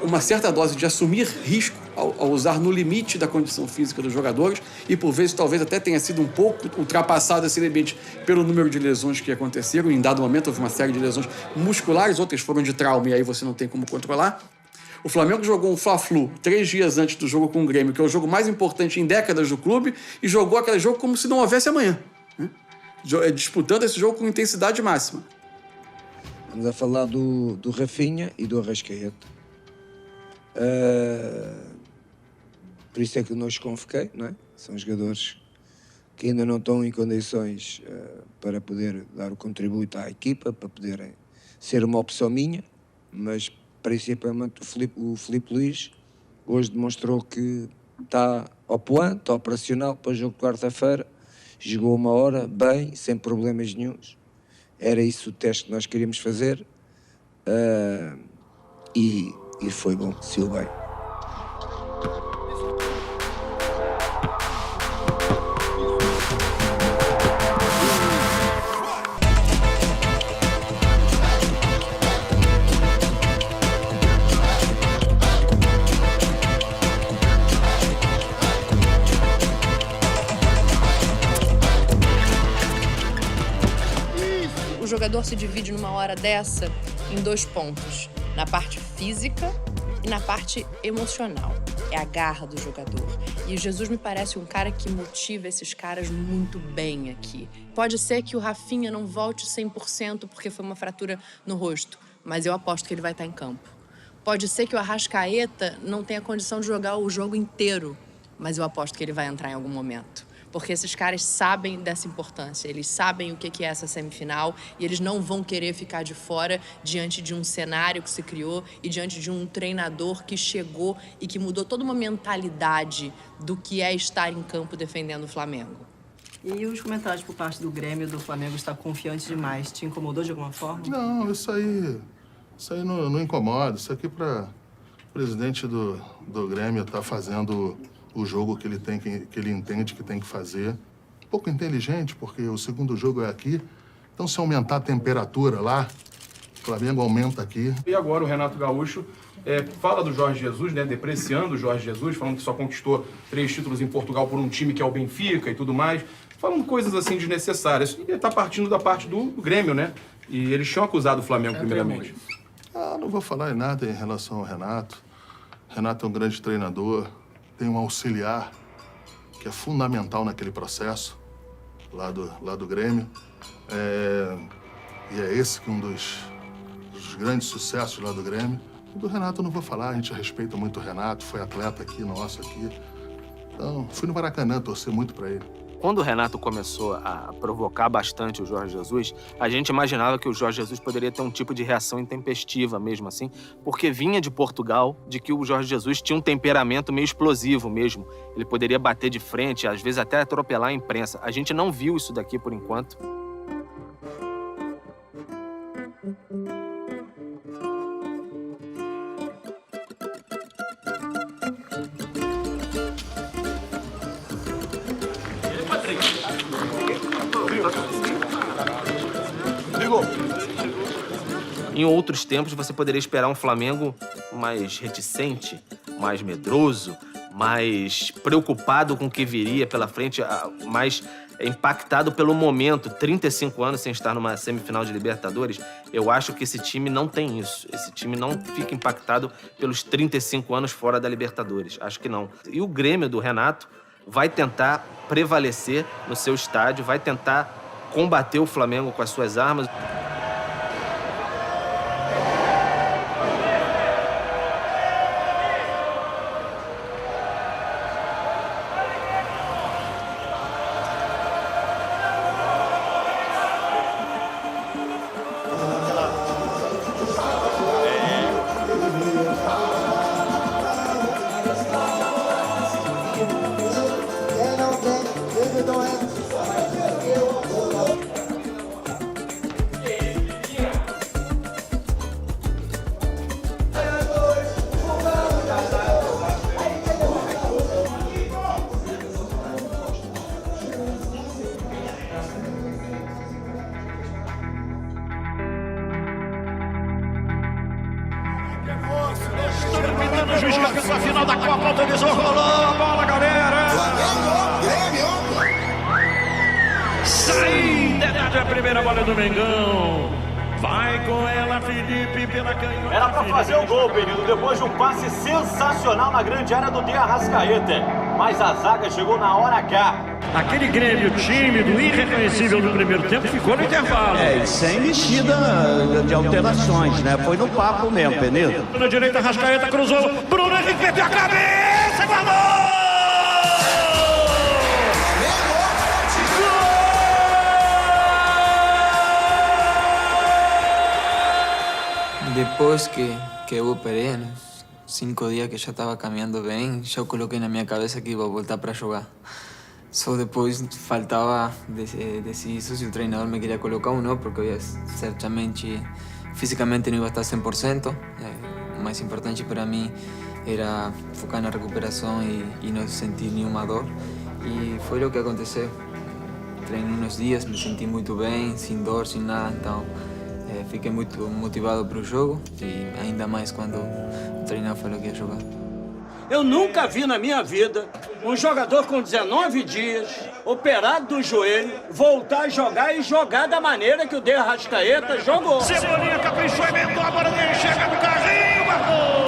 uma certa dose de assumir risco ao usar no limite da condição física dos jogadores, e por vezes talvez até tenha sido um pouco ultrapassado esse limite pelo número de lesões que aconteceram. Em dado momento houve uma série de lesões musculares, outras foram de trauma e aí você não tem como controlar. O Flamengo jogou um Fla-Flu 3 dias antes do jogo com o Grêmio, que é o jogo mais importante em décadas do clube, e jogou aquele jogo como se não houvesse amanhã, né? Disputando esse jogo com intensidade máxima. Vamos a falar do Rafinha e do Arrascaeta. Por isso é que eu não os convoquei, não é? São jogadores que ainda não estão em condições para poder dar o contributo à equipa, para poderem ser uma opção minha, mas principalmente o Felipe Luiz hoje demonstrou que está ao point, está operacional para o jogo de quarta-feira. Jogou 1 hora, bem, sem problemas nenhuns. Era isso o teste que nós queríamos fazer. E foi bom, saiu bem. O jogador se divide numa hora dessa em 2 pontos, na parte física e na parte emocional. É a garra do jogador. E Jesus me parece um cara que motiva esses caras muito bem aqui. Pode ser que o Rafinha não volte 100% porque foi uma fratura no rosto, mas eu aposto que ele vai estar em campo. Pode ser que o Arrascaeta não tenha condição de jogar o jogo inteiro, mas eu aposto que ele vai entrar em algum momento. Porque esses caras sabem dessa importância, eles sabem o que é essa semifinal e eles não vão querer ficar de fora diante de um cenário que se criou e diante de um treinador que chegou e que mudou toda uma mentalidade do que é estar em campo defendendo o Flamengo. E os comentários por parte do Grêmio do Flamengo está confiante demais. Te incomodou de alguma forma? Não, isso aí não incomoda. Isso aqui para o presidente do Grêmio tá fazendo o jogo que ele entende que tem que fazer. Um pouco inteligente, porque o segundo jogo é aqui. Então, se aumentar a temperatura lá, o Flamengo aumenta aqui. E agora o Renato Gaúcho fala do Jorge Jesus, né, depreciando o Jorge Jesus, falando que só conquistou 3 títulos em Portugal por um time que é o Benfica e tudo mais. Falando coisas assim desnecessárias. E ele tá partindo da parte do Grêmio, né? E eles tinham acusado o Flamengo primeiramente. Não vou falar em nada em relação ao Renato. Renato é um grande treinador. Tem um auxiliar que é fundamental naquele processo lá do Grêmio. E é esse que é um dos grandes sucessos lá do Grêmio. E do Renato eu não vou falar, a gente respeita muito o Renato, foi atleta aqui, nosso aqui. Então, fui no Maracanã torcer muito para ele. Quando o Renato começou a provocar bastante o Jorge Jesus, a gente imaginava que o Jorge Jesus poderia ter um tipo de reação intempestiva mesmo assim, porque vinha de Portugal, de que o Jorge Jesus tinha um temperamento meio explosivo mesmo. Ele poderia bater de frente, às vezes até atropelar a imprensa. A gente não viu isso daqui por enquanto. Em outros tempos, você poderia esperar um Flamengo mais reticente, mais medroso, mais preocupado com o que viria pela frente, mais impactado pelo momento. 35 anos sem estar numa semifinal de Libertadores, eu acho que esse time não tem isso. Esse time não fica impactado pelos 35 anos fora da Libertadores. Acho que não. E o Grêmio do Renato vai tentar prevalecer no seu estádio, vai tentar combater o Flamengo com as suas armas. Terminando o juiz campeão da final da Copa, o televisor rolou a bola, galera! Saída é a primeira bola do Mengão. Vai com ela, Felipe, pela canhota. Era pra fazer o gol, Benito, depois de um passe sensacional na grande área do De Arrascaeta. Mas a zaga chegou na hora H. Aquele Grêmio tímido, irreconhecível no primeiro tempo, ficou no intervalo. E sem mexida de alterações, né? Foi no papo mesmo, Benito. Na direita, Arrascaeta cruzou. Bruno Henrique meteu a cabeça, guardou! Depois que eu operei, nos 5 dias que já estava caminhando bem, já coloquei na minha cabeça que ia voltar para jogar. Só depois faltava decidir se o treinador me queria colocar ou não, porque eu ia, certamente, fisicamente não ia estar 100%. O mais importante para mim era focar na recuperação e não sentir nenhuma dor. E foi o que aconteceu. Treinei uns dias, me senti muito bem, sem dor, sem nada, então fiquei muito motivado para o jogo e ainda mais quando o treinador falou que ia jogar. Eu nunca vi na minha vida um jogador com 19 dias, operado do joelho, voltar a jogar e jogar da maneira que o De Arrascaeta jogou. Cebolinha caprichou, emendou, agora ele chega no carrinho, marcou!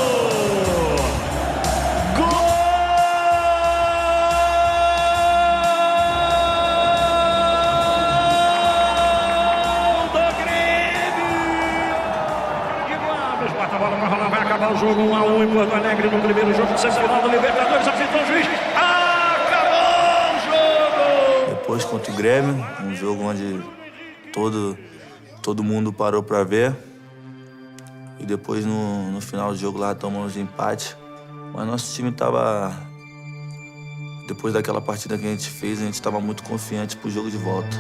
jogo 1-1 em Porto Alegre no primeiro jogo de semifinal do Libertadores. Apitou o juiz. Acabou o jogo! Depois contra o Grêmio, um jogo onde todo mundo parou para ver. E depois no final do jogo lá tomamos empate. Mas nosso time tava... Depois daquela partida que a gente fez, a gente estava muito confiante pro jogo de volta.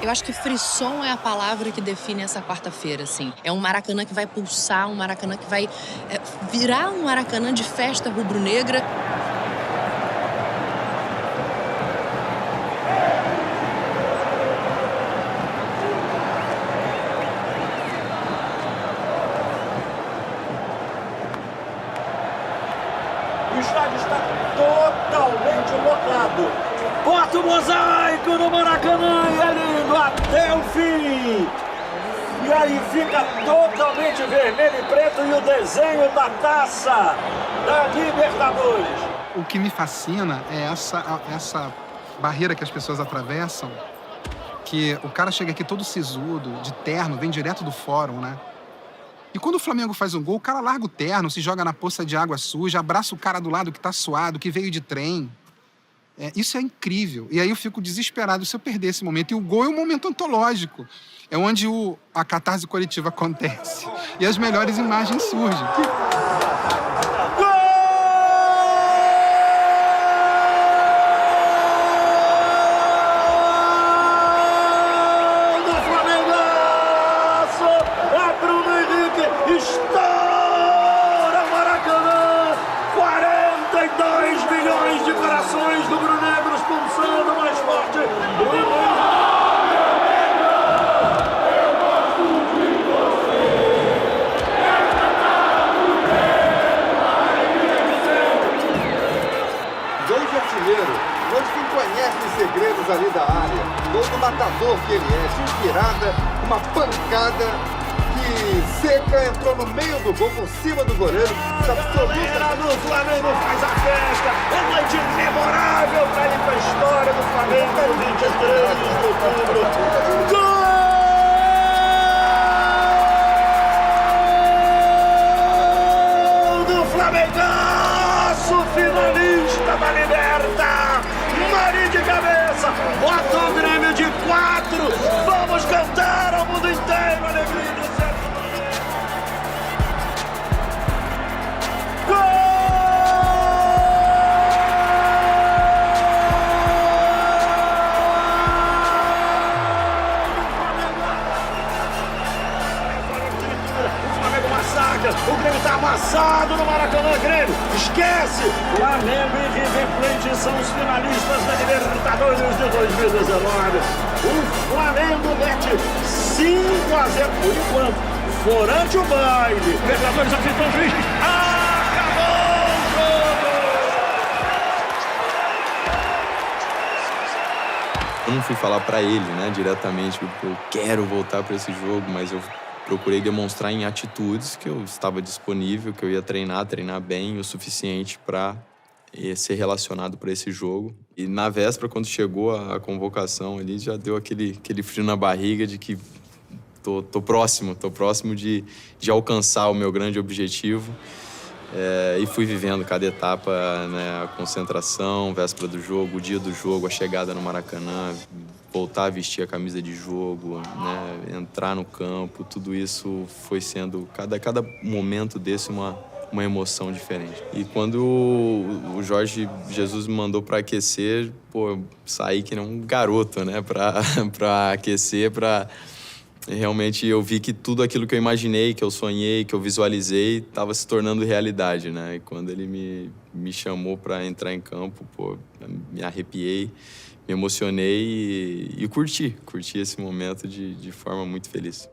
Eu acho que frisson é a palavra que define essa quarta-feira, assim. É um Maracanã que vai pulsar, um Maracanã que vai virar um Maracanã de festa rubro-negra. O estádio está totalmente lotado. Bota o mosaico no Maracanã e é lindo até o fim. E aí fica totalmente vermelho e preto e o desenho da taça da Libertadores. O que me fascina é essa barreira que as pessoas atravessam, que o cara chega aqui todo sisudo, de terno, vem direto do fórum, né? E quando o Flamengo faz um gol, o cara larga o terno, se joga na poça de água suja, abraça o cara do lado que tá suado, que veio de trem. Isso é incrível. E aí eu fico desesperado se eu perder esse momento. E o gol é um momento antológico. É onde a catarse coletiva acontece. E as melhores imagens surgem. Estoura o Maracanã! 42 milhões de corações rubro-negros pulsando mais forte. Gol de artilheiro, gol de quem conhece os segredos ali da área. Gol do matador que ele é, de virada, uma pancada. Seca entrou no meio do gol, por cima do goleiro. Galera do Flamengo faz a festa. É noite memorável para ir para a história do Flamengo, 23 de outubro. Gol do Flamengaço, finalista da Liberta. Mari de cabeça, bota o Grêmio de 4. Vamos cantar ao mundo inteiro, alegria do céu. O Grêmio está amassado no Maracanã, Grêmio. Esquece! Flamengo e River Plate são os finalistas da Libertadores de 2019. O Flamengo mete 5-0 por enquanto. Forante o baile. Libertadores apitou o juiz. Acabou o jogo! Eu não fui falar pra ele, né, diretamente, porque eu quero voltar pra esse jogo, mas eu procurei demonstrar em atitudes que eu estava disponível, que eu ia treinar bem o suficiente para ser relacionado para esse jogo. E na véspera, quando chegou a convocação ali, já deu aquele frio na barriga de que tô próximo de alcançar o meu grande objetivo. E fui vivendo cada etapa, né, a concentração, véspera do jogo, o dia do jogo, a chegada no Maracanã, voltar a vestir a camisa de jogo, né, entrar no campo, tudo isso foi sendo, cada momento desse, uma emoção diferente. E quando o Jorge Jesus me mandou para aquecer, eu saí que nem um garoto, né, para aquecer, realmente eu vi que tudo aquilo que eu imaginei, que eu sonhei, que eu visualizei, estava se tornando realidade, né? E quando ele me chamou para entrar em campo, me arrepiei, me emocionei e curti esse momento de forma muito feliz.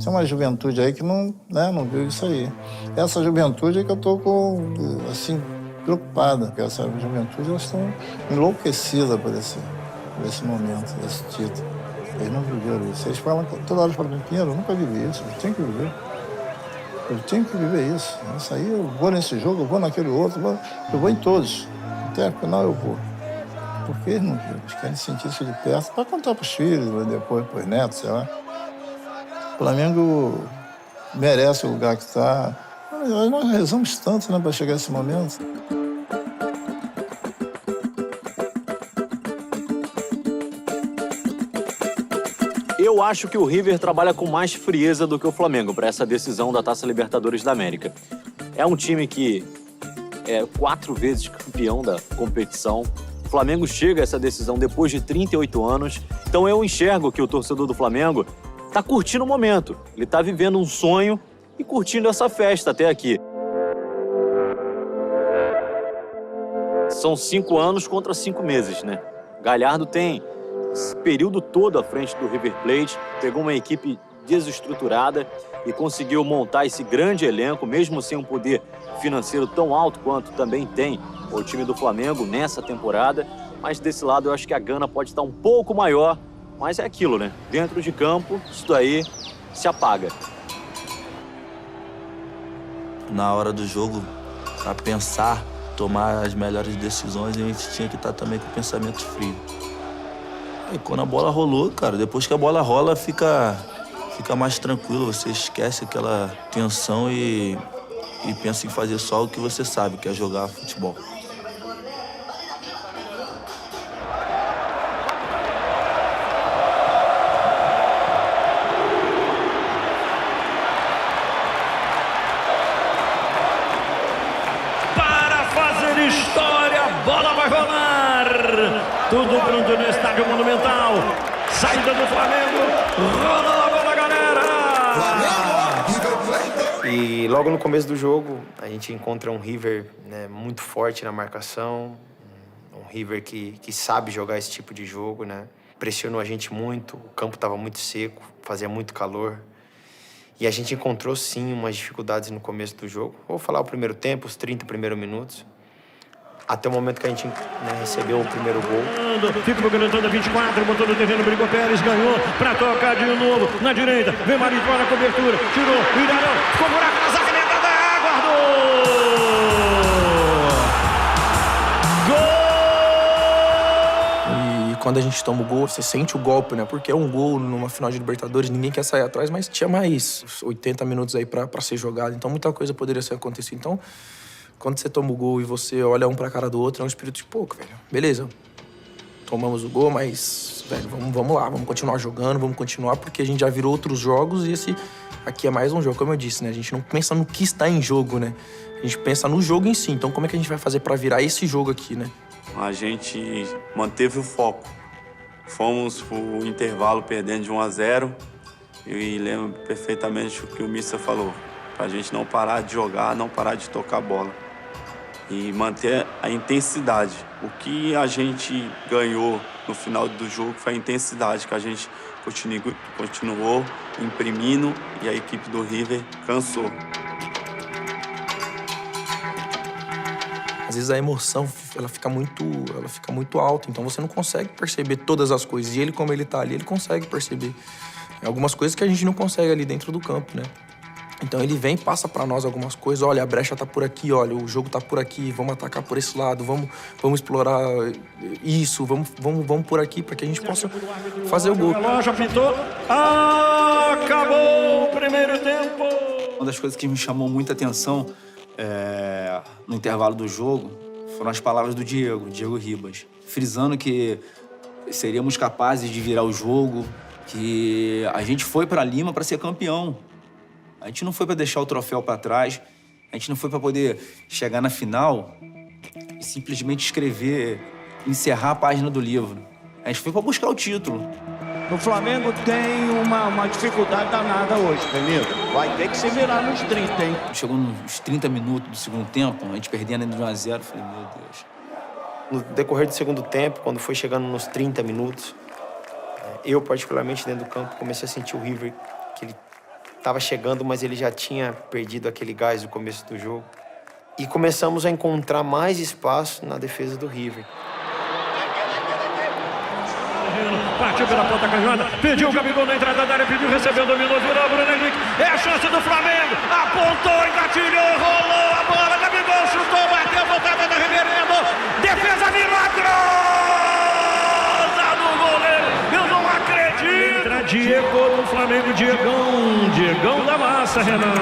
Tem uma juventude aí que não viu isso aí. Essa juventude é que eu tô assim, preocupada, porque essa juventude, elas estão enlouquecidas por esse momento, desse título. Eles não viveram isso. Eles falam, toda hora falam, Pinheiro, eu nunca vivi isso, eu tenho que viver. Eu tenho que viver isso. Isso aí, eu vou nesse jogo, eu vou naquele outro, eu vou em todos. Até o final eu vou. Porque eles não viram, eles querem sentir isso de perto para contar para os filhos, depois para os netos, sei lá. O Flamengo merece o lugar que está. Nós rezamos tanto, né, para chegar a esse momento. Eu acho que o River trabalha com mais frieza do que o Flamengo para essa decisão da Taça Libertadores da América. É um time que é 4 vezes campeão da competição. O Flamengo chega a essa decisão depois de 38 anos. Então eu enxergo que o torcedor do Flamengo está curtindo o momento. Ele está vivendo um sonho e curtindo essa festa até aqui. São 5 anos contra 5 meses, né? Galhardo tem esse período todo à frente do River Plate, pegou uma equipe desestruturada e conseguiu montar esse grande elenco, mesmo sem um poder financeiro tão alto quanto também tem o time do Flamengo nessa temporada. Mas desse lado eu acho que a gana pode estar um pouco maior, mas é aquilo, né? Dentro de campo, isso daí se apaga. Na hora do jogo, para pensar, tomar as melhores decisões, a gente tinha que estar também com o pensamento frio. E quando a bola rolou, cara, depois que a bola rola, fica mais tranquilo, você esquece aquela tensão e pensa em fazer só o que você sabe, que é jogar futebol. Para fazer história, a bola vai rolar. Tudo pronto no Estádio Monumental. Saída do Flamengo. Rola a bola, galera. E logo no começo do jogo, a gente encontra um River, né, muito forte na marcação. Um River que sabe jogar esse tipo de jogo, né? Pressionou a gente muito, o campo estava muito seco, fazia muito calor. E a gente encontrou, sim, umas dificuldades no começo do jogo. Vou falar o primeiro tempo, os 30 primeiros minutos. Até o momento que a gente, né, recebeu o primeiro gol. Fica o Grantão 24, botou no terreno, brigou Pérez, ganhou pra tocar de novo. Na direita, vem Marito na cobertura, tirou, o Ilharão, ficou buraco na zaga, guardou! E quando a gente toma o gol, você sente o golpe, né? Porque é um gol numa final de Libertadores, ninguém quer sair atrás, mas tinha mais 80 minutos aí pra ser jogado, então muita coisa poderia ser acontecido. Então, quando você toma o gol e você olha um pra cara do outro, é um espírito de pouco, velho. Beleza, tomamos o gol, mas, velho, vamos lá, vamos continuar jogando, vamos continuar, porque a gente já virou outros jogos e esse aqui é mais um jogo, como eu disse, né? A gente não pensa no que está em jogo, né? A gente pensa no jogo em si. Então, como é que a gente vai fazer pra virar esse jogo aqui, né? A gente manteve o foco. Fomos pro intervalo perdendo de 1-0 e lembro perfeitamente o que o Mister falou. Pra gente não parar de jogar, não parar de tocar a bola. E manter a intensidade. O que a gente ganhou no final do jogo foi a intensidade que a gente continuou imprimindo e a equipe do River cansou. Às vezes a emoção, ela fica muito alta, então você não consegue perceber todas as coisas. E ele, como ele tá ali, ele consegue perceber algumas coisas que a gente não consegue ali dentro do campo, né? Então ele vem e passa pra nós algumas coisas. Olha, a brecha tá por aqui, olha, o jogo tá por aqui, vamos atacar por esse lado, vamos explorar isso, vamos por aqui pra que a gente possa fazer o gol. A loja pintou, acabou o primeiro tempo. Uma das coisas que me chamou muita atenção no intervalo do jogo foram as palavras do Diego Ribas, frisando que seríamos capazes de virar o jogo, que a gente foi pra Lima pra ser campeão. A gente não foi pra deixar o troféu pra trás, a gente não foi pra poder chegar na final e simplesmente escrever, encerrar a página do livro. A gente foi pra buscar o título. O Flamengo tem uma dificuldade danada hoje, Benito. Vai ter que se virar nos 30, hein? Chegou nos 30 minutos do segundo tempo, a gente perdendo de 1-0, eu falei, meu Deus. No decorrer do segundo tempo, quando foi chegando nos 30 minutos, eu, particularmente, dentro do campo, comecei a sentir o River que ele estava chegando, mas ele já tinha perdido aquele gás no começo do jogo. E começamos a encontrar mais espaço na defesa do River. Partiu pela ponta canhota, pediu o Gabigol na entrada da área, pediu, recebeu, dominou, virou, Bruno Henrique. É a chance do Flamengo, apontou, engatilhou, rolou a bola, Gabigol chutou, bateu, voltada da Reverendo. Defesa milagrosa do goleiro, eu não acredito. Entra Diego no Flamengo, Diegão da massa, Renan.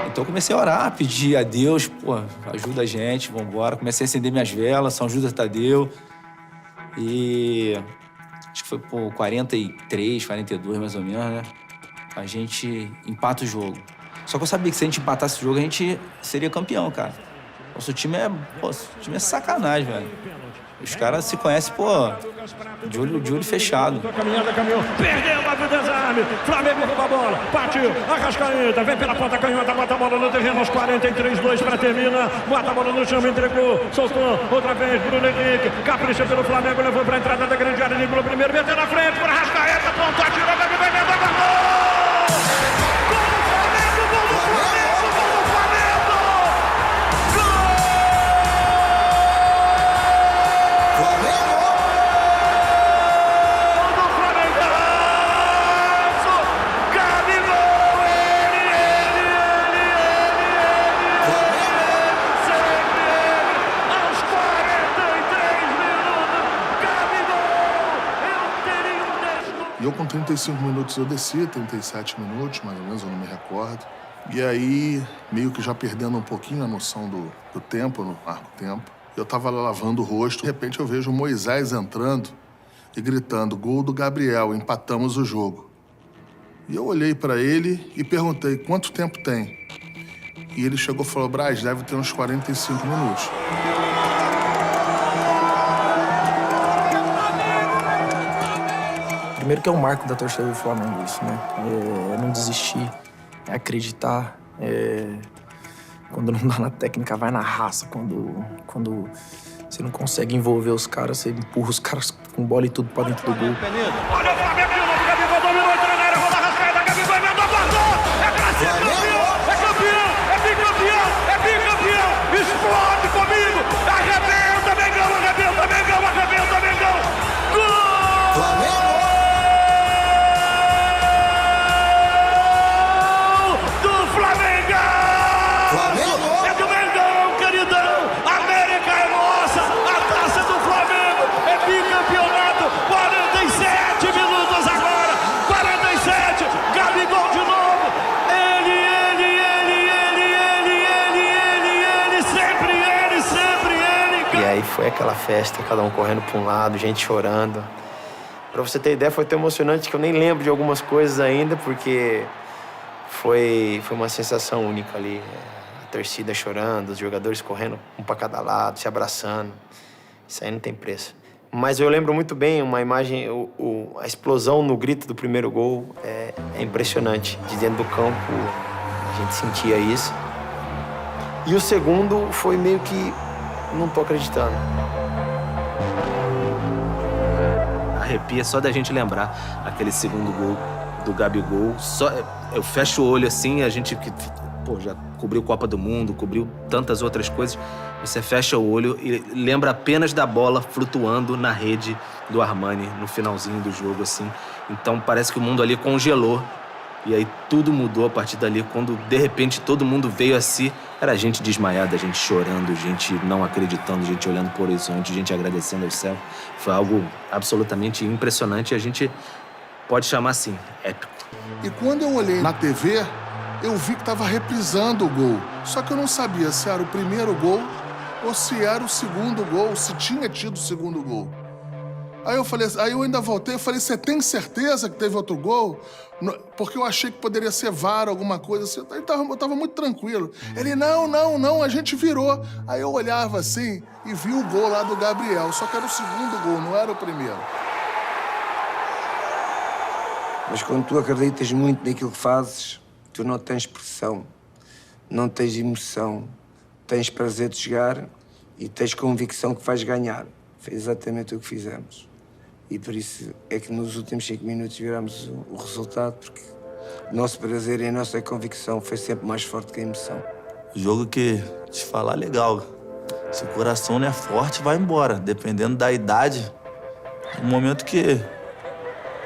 Então eu comecei a orar, pedir a Deus, pô, ajuda a gente, vambora. Comecei a acender minhas velas, São Judas Tadeu. E acho que foi por 43, 42 mais ou menos, né? A gente empata o jogo. Só que eu sabia que se a gente empatasse o jogo, a gente seria campeão, cara. Nosso time é sacanagem, velho. Os caras se conhecem, pô, de olho fechado. Caminhou, perdeu o desarme, Flamengo rouba a bola, partiu, Arrascaeta, vem pela ponta canhota, bota a bola no terreno, aos 43-2 para terminar, bota a bola no chão, entregou, soltou, outra vez, Bruno Henrique, capricha pelo Flamengo, levou para a entrada da grande área, ligou primeiro, meteu na frente, para Arrascaeta, pontou, atirou, Gabigol, emendou, gol! E eu com 35 minutos eu desci, 37 minutos, mais ou menos, eu não me recordo. E aí, meio que já perdendo um pouquinho a noção do tempo, no arco-tempo, eu tava lá lavando o rosto, de repente eu vejo o Moisés entrando e gritando, gol do Gabriel, empatamos o jogo. E eu olhei pra ele e perguntei, quanto tempo tem? E ele chegou e falou, Braz, deve ter uns 45 minutos. Primeiro que é um marco da torcida do Flamengo isso, né? É não desistir, é acreditar. Quando não dá na técnica, vai na raça. Quando você não consegue envolver os caras, você empurra os caras com bola e tudo pra dentro do gol. Olha o Flamengo de novo, Gabigol dominou, entrou na área, roda Arrascaeta, Gabigol emendou, passou! É pra ser campeão, é bicampeão, é bicampeão! Explode comigo! Arrebenta, Mengão, arrebenta, Mengão, arrebenta, Mengão! Gol! Flamengo! Foi aquela festa, cada um correndo para um lado, gente chorando. Para você ter ideia, foi tão emocionante que eu nem lembro de algumas coisas ainda, porque foi uma sensação única ali. A torcida chorando, os jogadores correndo um para cada lado, se abraçando. Isso aí não tem preço. Mas eu lembro muito bem uma imagem, a explosão no grito do primeiro gol é impressionante. De dentro do campo, a gente sentia isso. E o segundo foi meio que... Não tô acreditando. Arrepia só da gente lembrar aquele segundo gol do Gabigol. Eu fecho o olho assim, a gente que já cobriu Copa do Mundo, cobriu tantas outras coisas. Você fecha o olho e lembra apenas da bola flutuando na rede do Armani no finalzinho do jogo, assim. Então parece que o mundo ali congelou. E aí tudo mudou a partir dali, quando de repente todo mundo veio assim. Era a gente desmaiada, a gente chorando, gente não acreditando, gente olhando por o horizonte, gente agradecendo ao céu. Foi algo absolutamente impressionante e a gente pode chamar assim, épico. E quando eu olhei na TV, eu vi que estava reprisando o gol. Só que eu não sabia se era o primeiro gol ou se era o segundo gol, se tinha tido o segundo gol. Aí eu ainda voltei e falei, você tem certeza que teve outro gol? Porque eu achei que poderia ser VAR, alguma coisa assim. Eu tava muito tranquilo. Ele, não, a gente virou. Aí eu olhava assim e vi o gol lá do Gabriel. Só que era o segundo gol, não era o primeiro. Mas quando tu acreditas muito naquilo que fazes, tu não tens pressão, não tens emoção, tens prazer de jogar e tens convicção que vais ganhar. Foi exatamente o que fizemos. E por isso é que nos últimos 5 minutos viramos o resultado, porque o nosso prazer e a nossa convicção foi sempre mais forte que a emoção. Jogo que, te falar legal, se o coração não é forte, vai embora. Dependendo da idade, um momento que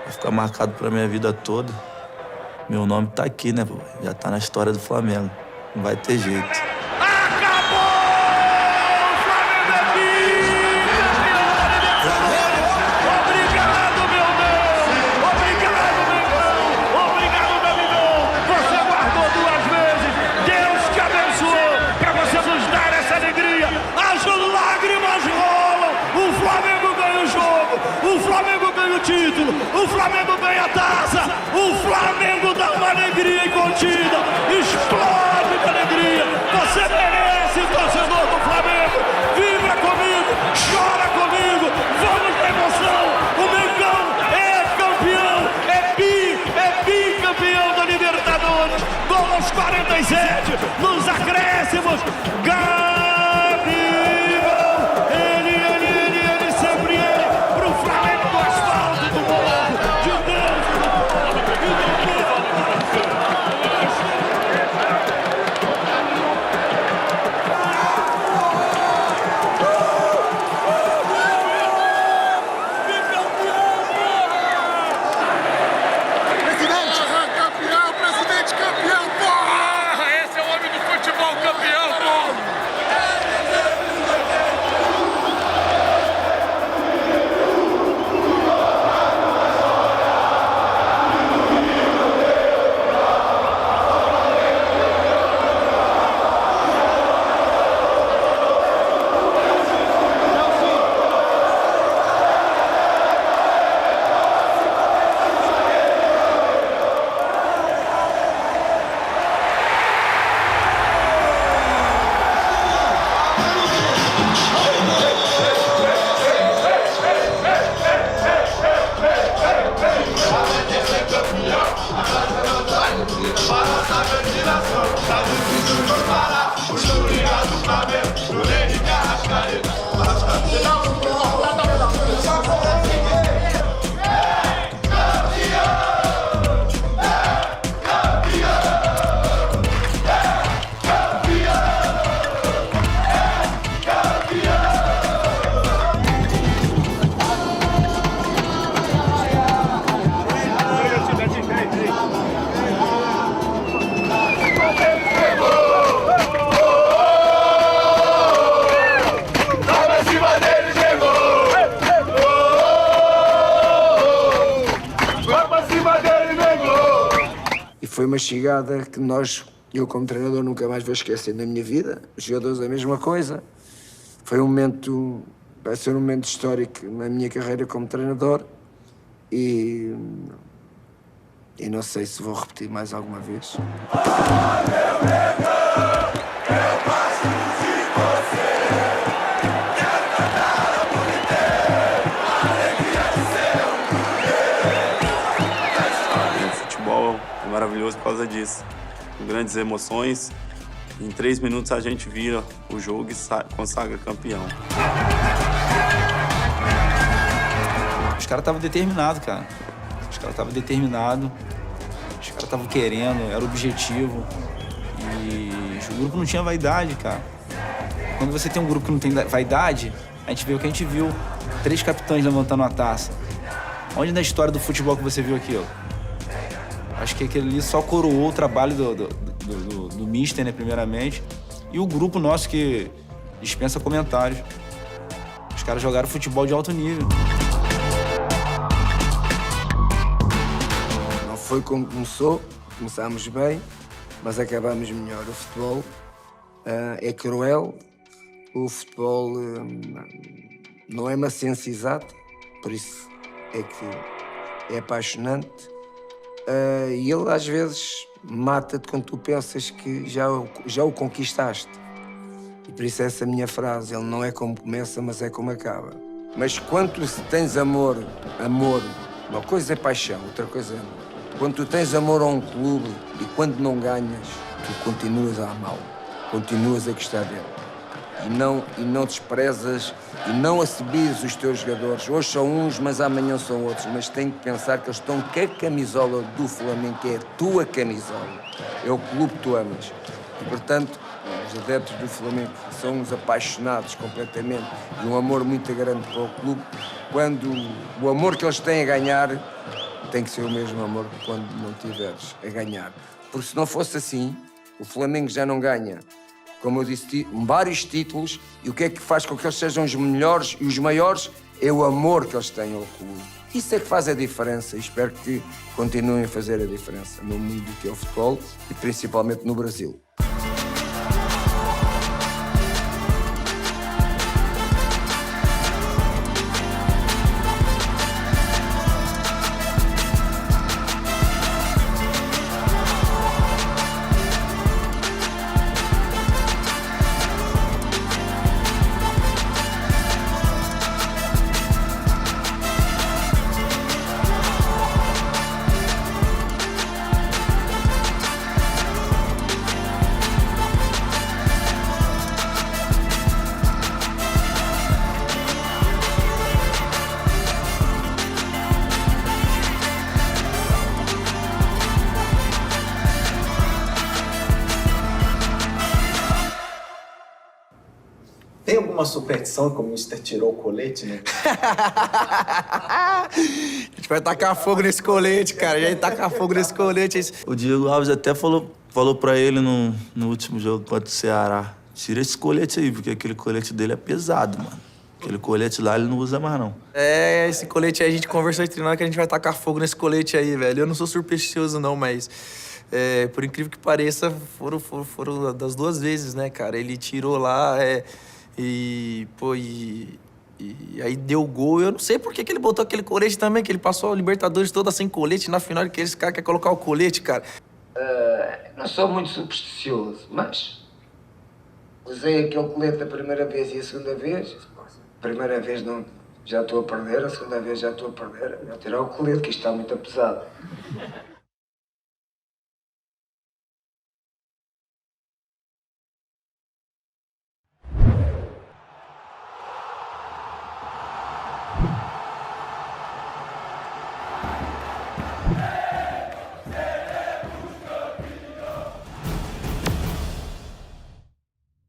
vai ficar marcado pra minha vida toda. Meu nome tá aqui, né, pô? Já tá na história do Flamengo. Não vai ter jeito. Título, o Flamengo ganha a taça, o Flamengo dá uma alegria incontida, explode de alegria, você merece, torcedor do Flamengo, vibra comigo, chora comigo, vamos na emoção, o Mengão é campeão, é bicampeão da Libertadores, gol aos 47, nos acréscimos, Gabigol, ele, sempre ele, pro Flamengo do asfalto do morro, de Deus do povo, Presidente! Campeão, presidente campeão, porra! Esse é o homem do futebol campeão, porra! Foi uma chegada que eu como treinador nunca mais vou esquecer na minha vida. Os jogadores a mesma coisa. Foi um momento, vai ser um momento histórico na minha carreira como treinador e não sei se vou repetir mais alguma vez. Maravilhoso por causa disso. Com grandes emoções. Em 3 minutos a gente vira o jogo e consagra campeão. Os caras estavam determinados, cara. Os caras estavam determinados. Os caras estavam querendo, era o objetivo. E o grupo não tinha vaidade, cara. Quando você tem um grupo que não tem vaidade, a gente vê o que a gente viu. 3 capitães levantando a taça. Onde na história do futebol que você viu aquilo? Acho que aquele ali só coroou o trabalho do Mister, né, primeiramente. E o grupo nosso que dispensa comentários. Os caras jogaram futebol de alto nível. Não foi como começou, começámos bem, mas acabámos melhor. O futebol é cruel, o futebol não é uma ciência exata, por isso é que é apaixonante. E ele às vezes mata-te quando tu pensas que já o conquistaste. E por isso essa minha frase, ele não é como começa, mas é como acaba. Mas quando tu tens amor, uma coisa é paixão, outra coisa é amor. Quando tu tens amor a um clube e quando não ganhas, tu continuas a amá-lo, continuas a gostar dele. e não desprezas e não assobias os teus jogadores. Hoje são uns, mas amanhã são outros. Mas tem que pensar que eles estão com a camisola do Flamengo, que é a tua camisola. É o clube que tu amas. E, portanto, os adeptos do Flamengo são uns apaixonados completamente e um amor muito grande para o clube. Quando o amor que eles têm a ganhar tem que ser o mesmo amor que quando não tiveres a ganhar. Porque se não fosse assim, o Flamengo já não ganha, como eu disse, vários títulos, e o que é que faz com que eles sejam os melhores e os maiores? É o amor que eles têm ao clube. Isso é que faz a diferença e espero que continuem a fazer a diferença no mundo que é o futebol e principalmente no Brasil. Tem alguma superstição que o Mister tirou o colete, né? A gente vai tacar fogo nesse colete, cara. A gente vai tacar fogo nesse colete. O Diego Alves até falou pra ele no último jogo contra o Ceará. Tira esse colete aí, porque aquele colete dele é pesado, mano. Aquele colete lá ele não usa mais, não. É, esse colete aí a gente conversou entre nós que a gente vai tacar fogo nesse colete aí, velho. Eu não sou supersticioso, não, mas... por incrível que pareça, foram das duas vezes, né, cara? Ele tirou lá, e aí deu gol. Eu não sei por que ele botou aquele colete também, que ele passou a Libertadores toda sem colete. Na final, que esse cara quer colocar o colete, cara. Não sou muito supersticioso, mas usei aquele colete a primeira vez e a segunda vez. A primeira vez não, já estou a perder, a segunda vez já estou a perder. Vou tirar o colete, que isto está muito pesado.